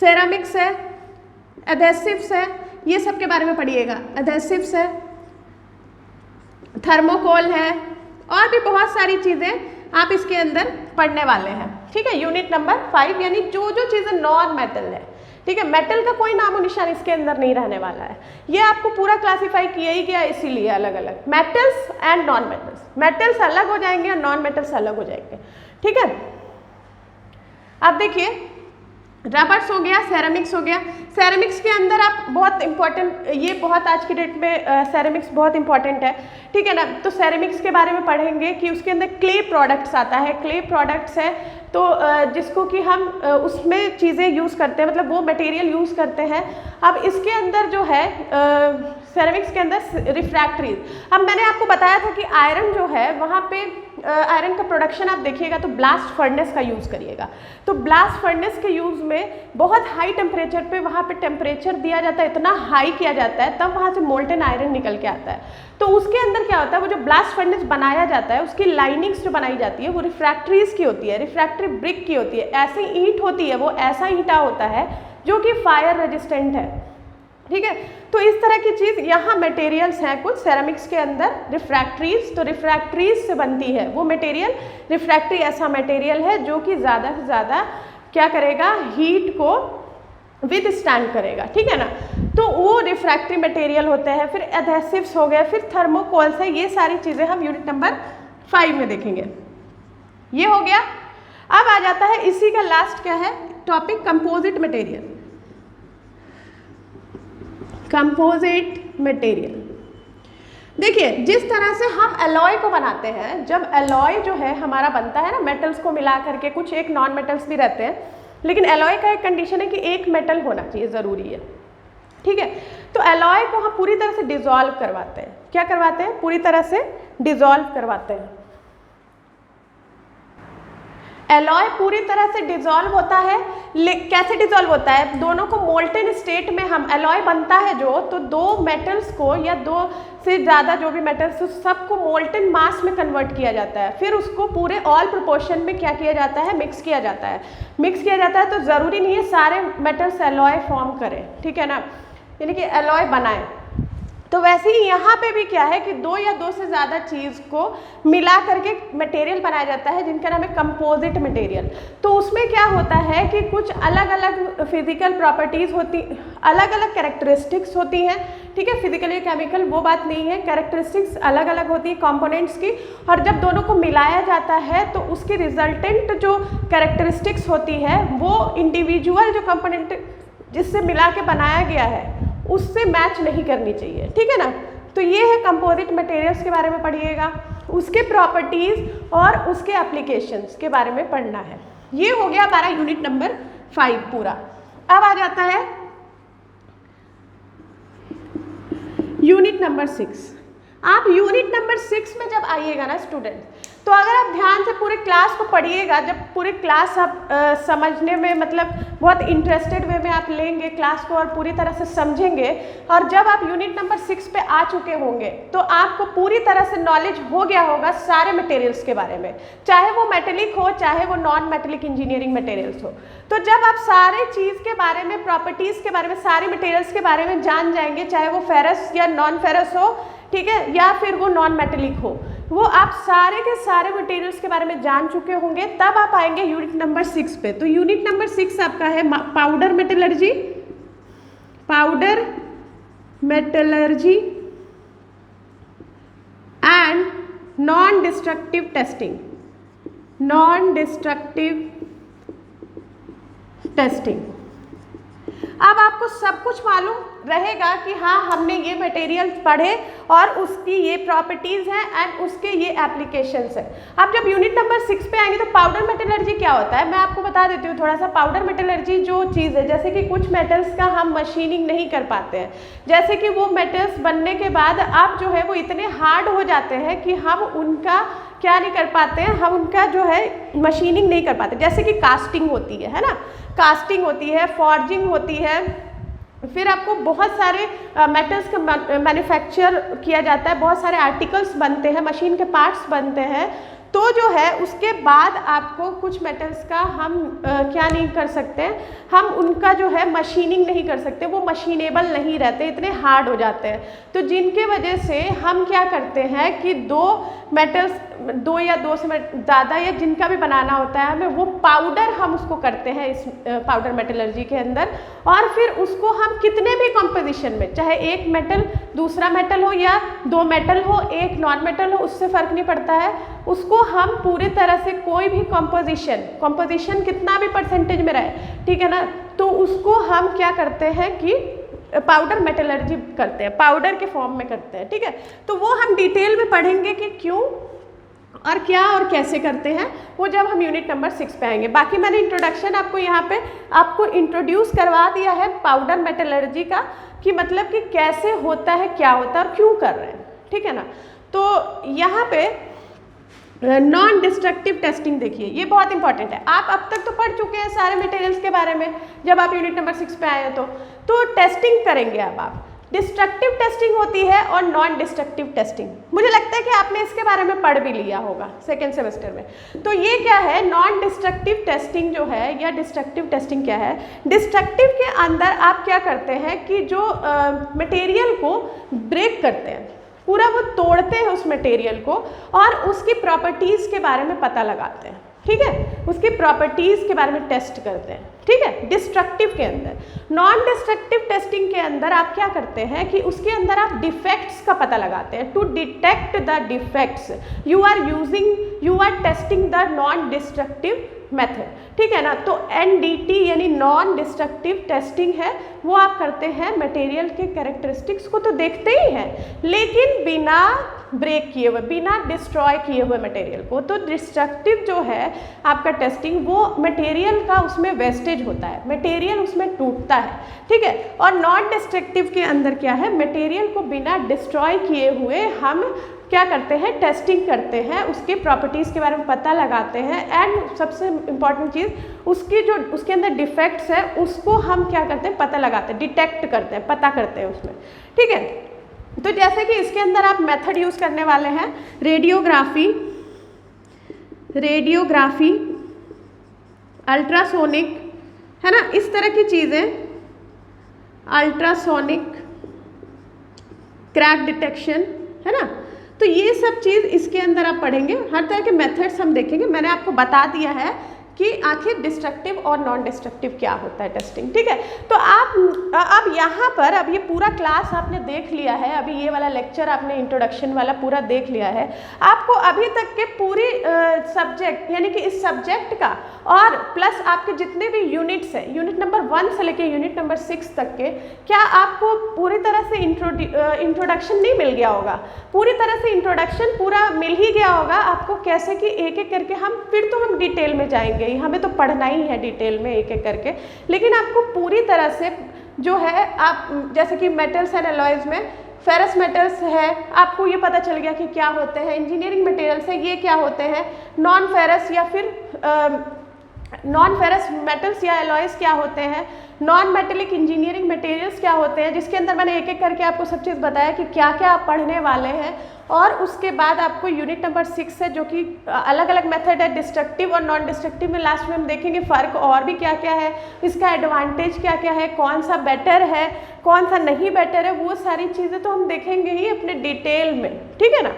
सेरामिक्स है, एडेसिव्स है, ये सब के बारे में पढ़िएगा। एडेसिव्स है, थर्मोकोल है, और भी बहुत सारी चीज़ें आप इसके अंदर पढ़ने वाले हैं, ठीक है, यूनिट नंबर 5। यानी जो जो चीज़ें नॉन मेटल है, ठीक है, मेटल का कोई नामो निशान इसके अंदर नहीं रहने वाला है। ये आपको पूरा क्लासीफाई किया ही गया, इसीलिए अलग अलग metals and non metals, metals अलग हो जाएंगे और नॉन मेटल्स अलग हो जाएंगे, ठीक है। अब देखिए रबर्स हो गया, सेरामिक्स हो गया। सेरामिक्स के अंदर आप बहुत इंपॉर्टेंट, ये बहुत आज की डेट में सेरामिक्स बहुत इंपॉर्टेंट है, ठीक है ना। तो सेरामिक्स के बारे में पढ़ेंगे कि उसके अंदर क्ले प्रोडक्ट्स आता है, क्ले प्रोडक्ट्स है तो जिसको कि हम उसमें चीज़ें यूज़ करते हैं, मतलब वो मटेरियल यूज़ करते हैं। अब इसके अंदर जो है सेरामिक्स के अंदर रिफ्रैक्टरीज, अब मैंने आपको बताया था कि आयरन जो है वहाँ पे आयरन का प्रोडक्शन आप देखिएगा तो ब्लास्ट फर्नेस का यूज़ करिएगा। तो ब्लास्ट फर्नेस के यूज़ में बहुत हाई टेम्परेचर पे वहाँ पे टेम्परेचर दिया जाता है, इतना हाई किया जाता है, तब वहाँ से मोल्टन आयरन निकल के आता है। तो उसके अंदर क्या होता है, वो जो ब्लास्ट फर्नेस बनाया जाता है उसकी लाइनिंग्स जो बनाई जाती है वो रिफ्रैक्टरीज की होती है, रिफ्रैक्टरी ब्रिक की होती है। ऐसी ईंट होती है, वो ऐसा ईंटा होता है जो कि फायर रेजिस्टेंट है, ठीक है। तो इस तरह की चीज़ यहाँ मटेरियल्स हैं कुछ सेरामिक्स के अंदर, रिफ्रैक्टरीज। तो रिफ्रैक्टरीज से बनती है वो मटेरियल। रिफ्रैक्टरी ऐसा मटेरियल है जो कि ज़्यादा से ज़्यादा क्या करेगा, हीट को विद स्टैंड करेगा, ठीक है ना। तो वो रिफ्रैक्टरी मटेरियल होते हैं। फिर एडेसिव्स हो गए, फिर थर्मोकोल्स है, ये सारी चीज़ें हम यूनिट नंबर 5 में देखेंगे। ये हो गया। अब आ जाता है इसी का लास्ट क्या है topic, composite material. Composite material, देखिए जिस तरह से हम एलॉय को बनाते हैं, जब एलॉय जो है हमारा बनता है ना मेटल्स को मिला करके, कुछ एक नॉन मेटल्स भी रहते हैं, लेकिन एलॉय का एक कंडीशन है कि एक मेटल होना चाहिए, ज़रूरी है, ठीक है। तो एलॉय को हम पूरी तरह से डिसॉल्व करवाते हैं। क्या करवाते हैं, पूरी तरह से डिसॉल्व करवाते हैं। एलॉय पूरी तरह से डिजॉल्व होता है। कैसे डिजॉल्व होता है? दोनों को मोल्टेन स्टेट में हम एलॉय बनता है जो, तो दो मेटल्स को या दो से ज़्यादा जो भी मेटल्स उस सबको मोल्टेन मास में कन्वर्ट किया जाता है, फिर उसको पूरे ऑल प्रोपोर्शन में क्या किया जाता है? मिक्स किया जाता है। मिक्स किया जाता है तो ज़रूरी नहीं है सारे मेटल्स एलॉय फॉर्म करें, ठीक है ना, यानी कि एलॉय बनाएं। तो वैसे ही यहाँ पे भी क्या है कि दो या दो से ज़्यादा चीज़ को मिला करके मटेरियल बनाया जाता है जिनका नाम है कंपोजिट मटेरियल। तो उसमें क्या होता है कि कुछ अलग अलग फिजिकल प्रॉपर्टीज़ होती, अलग अलग कैरेक्टरिस्टिक्स होती हैं, ठीक है, फिजिकल या केमिकल वो बात नहीं है, कैरेक्टरिस्टिक्स अलग अलग होती है कंपोनेंट्स की, और जब दोनों को मिलाया जाता है तो उसकी रिजल्टेंट जो कैरेक्टरिस्टिक्स होती है वो इंडिविजुअल जो कंपोनेंट जिससे मिला के बनाया गया है उससे मैच नहीं करनी चाहिए, ठीक है ना। तो ये है कंपोजिट मटेरियल्स के बारे में पढ़िएगा, उसके प्रॉपर्टीज़ और उसके एप्लीकेशंस के बारे में पढ़ना है। ये हो गया हमारा यूनिट नंबर 5 पूरा। अब आ जाता है यूनिट नंबर 6। आप यूनिट नंबर 6 में जब आइएगा ना स्टूडेंट, तो अगर आप ध्यान से पूरे क्लास को पढ़िएगा, जब पूरे क्लास आप समझने में मतलब बहुत इंटरेस्टेड वे में आप लेंगे क्लास को और पूरी तरह से समझेंगे, और जब आप यूनिट नंबर 6 पे आ चुके होंगे तो आपको पूरी तरह से नॉलेज हो गया होगा सारे मटेरियल्स के बारे में, चाहे वो मेटेलिक हो चाहे वो नॉन मेटेलिक इंजीनियरिंग मटेरियल्स हो। तो जब आप सारे चीज़ के बारे में, प्रॉपर्टीज़ के बारे में, सारे मटेरियल्स के बारे में जान जाएंगे, चाहे वो फेरस या नॉन फेरस हो, ठीक है, या फिर वो नॉन मेटेलिक हो, वो आप सारे के सारे मटेरियल्स के बारे में जान चुके होंगे, तब आप आएंगे यूनिट नंबर 6 पे। तो यूनिट नंबर 6 आपका है powder metallurgy, powder metallurgy and non destructive testing, non destructive testing. अब आपको सब कुछ मालूम रहेगा कि हाँ हमने ये मटेरियल पढ़े और उसकी ये प्रॉपर्टीज़ हैं एंड उसके ये एप्लीकेशंस हैं। अब जब यूनिट नंबर 6 पे आएंगे तो पाउडर मेटलर्जी क्या होता है मैं आपको बता देती हूँ थोड़ा सा। पाउडर मेटलर्जी जो चीज़ है, जैसे कि कुछ मेटल्स का हम मशीनिंग नहीं कर पाते हैं, जैसे कि वो मेटल्स बनने के बाद अब जो है वो इतने हार्ड हो जाते हैं कि हम उनका क्या नहीं कर पाते हैं, हम उनका जो है मशीनिंग नहीं कर पाते। जैसे कि कास्टिंग होती है ना, कास्टिंग होती है, फॉर्जिंग होती है, फिर आपको बहुत सारे मेटल्स का मैन्युफैक्चर किया जाता है, बहुत सारे आर्टिकल्स बनते हैं, मशीन के पार्ट्स बनते हैं। तो जो है उसके बाद आपको कुछ मेटल्स का हम क्या नहीं कर सकते, हम उनका जो है मशीनिंग नहीं कर सकते, वो मशीनेबल नहीं रहते, इतने हार्ड हो जाते हैं। तो जिनके वजह से हम क्या करते हैं कि दो मेटल्स, दो या दो से ज़्यादा या जिनका भी बनाना होता है हमें, वो पाउडर हम उसको करते हैं इस पाउडर मेटलर्जी के अंदर, और फिर उसको हम कितने भी कॉम्पोजिशन में, चाहे एक मेटल दूसरा मेटल हो या दो मेटल हो एक नॉन मेटल हो, उससे फ़र्क नहीं पड़ता है, उसको हम पूरी तरह से कोई भी कॉम्पोजिशन कितना भी परसेंटेज में रहे, ठीक है ना, तो उसको हम क्या करते हैं कि पाउडर मेटलर्जी करते हैं, पाउडर के फॉर्म में करते हैं, ठीक है। तो वो हम डिटेल में पढ़ेंगे कि क्यों और क्या और कैसे करते हैं, वो जब हम यूनिट नंबर 6 पे आएंगे। बाकी मैंने इंट्रोडक्शन आपको यहाँ पे आपको इंट्रोड्यूस करवा दिया है पाउडर मेटलर्जी का, कि मतलब कि कैसे होता है, क्या होता है और क्यों कर रहे हैं, ठीक है ना। तो यहाँ पे नॉन डिस्ट्रक्टिव टेस्टिंग देखिए, ये बहुत इंपॉर्टेंट है। आप अब तक तो पढ़ चुके हैं सारे मटेरियल्स के बारे में जब आप यूनिट नंबर 6 पे आए हैं, तो टेस्टिंग करेंगे अब आप। डिस्ट्रक्टिव टेस्टिंग होती है और नॉन डिस्ट्रक्टिव टेस्टिंग, मुझे लगता है कि आपने इसके बारे में पढ़ भी लिया होगा सेकेंड सेमेस्टर में। तो ये क्या है, नॉन डिस्ट्रक्टिव टेस्टिंग जो है या डिस्ट्रक्टिव टेस्टिंग क्या है। डिस्ट्रक्टिव के अंदर आप क्या करते हैं कि जो मटेरियल को ब्रेक करते हैं, पूरा वो तोड़ते हैं उस मटेरियल को और उसकी प्रॉपर्टीज़ के बारे में पता लगाते हैं, ठीक है, उसकी प्रॉपर्टीज़ के बारे में टेस्ट करते हैं, ठीक है, डिस्ट्रक्टिव के अंदर। नॉन डिस्ट्रक्टिव टेस्टिंग के अंदर आप क्या करते हैं कि उसके अंदर आप डिफेक्ट्स का पता लगाते हैं। To detect the defects you are testing the non destructive method, ठीक है ना। तो NDT यानी नॉन डिस्ट्रक्टिव टेस्टिंग है, वो आप करते हैं मटेरियल के कैरेक्टरिस्टिक्स को तो देखते ही हैं, लेकिन बिना ब्रेक किए हुए, बिना डिस्ट्रॉय किए हुए मटेरियल को। तो डिस्ट्रक्टिव जो है आपका टेस्टिंग, वो मटेरियल का उसमें वेस्टेज होता है, मटेरियल उसमें टूटता है, ठीक है। और नॉन डिस्ट्रक्टिव के अंदर क्या है, मटेरियल को बिना डिस्ट्रॉय किए हुए हम क्या करते हैं, टेस्टिंग करते हैं, उसके प्रॉपर्टीज़ के बारे में पता लगाते हैं, एंड सबसे इम्पॉर्टेंट चीज़ उसकी जो उसके अंदर डिफेक्ट्स है उसको हम क्या करते हैं, पता लगाते हैं, डिटेक्ट करते हैं, पता करते हैं उसमें। ठीक है, तो जैसे कि इसके अंदर आप मेथड यूज़ करने वाले हैं रेडियोग्राफी, अल्ट्रासोनिक, है ना, इस तरह की चीज़ें, अल्ट्रासोनिक क्रैक डिटेक्शन, है ना। तो ये सब चीज़ इसके अंदर आप पढ़ेंगे, हर तरह के मेथड्स हम देखेंगे। मैंने आपको बता दिया है कि आखिर डिस्ट्रक्टिव और नॉन डिस्ट्रक्टिव क्या होता है टेस्टिंग। ठीक है, तो आप अब यहाँ पर अब ये पूरा क्लास आपने देख लिया है, अभी ये वाला लेक्चर आपने इंट्रोडक्शन वाला पूरा देख लिया है। आपको अभी तक के पूरी सब्जेक्ट यानी कि इस सब्जेक्ट का और प्लस आपके जितने भी यूनिट्स हैं, यूनिट नंबर 1 से लेके यूनिट नंबर 6 तक के, क्या आपको पूरी तरह से इंट्रोडक्शन नहीं मिल गया होगा? पूरी तरह से इंट्रोडक्शन पूरा मिल ही गया होगा आपको, कैसे कि एक एक करके फिर तो हम डिटेल में जाएंगे, हमें तो पढ़ना ही है डिटेल में एक एक करके, लेकिन आपको पूरी तरह से जो है, आप जैसे कि मेटल्स एंड अलॉयज में फेरस मेटल्स है, आपको ये पता चल गया कि क्या होते हैं, इंजीनियरिंग मटेरियल्स है ये क्या होते हैं, नॉन फेरस या फिर नॉन फेरस मेटल्स या अलॉयज क्या होते हैं, नॉन मेटेलिक इंजीनियरिंग मटेरियल्स क्या होते हैं, जिसके अंदर मैंने एक एक करके आपको सब चीज़ बताया कि क्या क्या आप पढ़ने वाले हैं। और उसके बाद आपको यूनिट नंबर 6 है, जो कि अलग अलग मेथड है डिस्ट्रक्टिव और नॉन डिस्ट्रक्टिव में, लास्ट में हम देखेंगे फ़र्क और भी क्या क्या है, इसका एडवांटेज क्या क्या है, कौन सा बेटर है, कौन सा नहीं बेटर है, वो सारी चीज़ें तो हम देखेंगे ही अपने डिटेल में। ठीक है ना,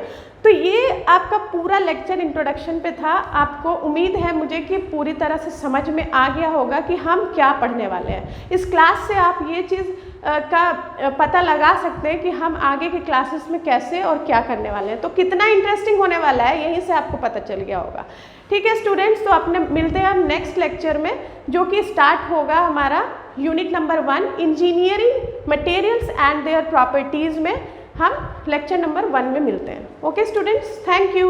तो ये आपका पूरा लेक्चर इंट्रोडक्शन पे था। आपको उम्मीद है मुझे कि पूरी तरह से समझ में आ गया होगा कि हम क्या पढ़ने वाले हैं। इस क्लास से आप ये चीज़ का पता लगा सकते हैं कि हम आगे के क्लासेस में कैसे और क्या करने वाले हैं, तो कितना इंटरेस्टिंग होने वाला है यहीं से आपको पता चल गया होगा। ठीक है स्टूडेंट्स, तो अपने मिलते हैं हम नेक्स्ट लेक्चर में, जो कि स्टार्ट होगा हमारा unit number 1 engineering materials and their properties में। हम लेक्चर नंबर 1 में मिलते हैं। Okay students, thank you.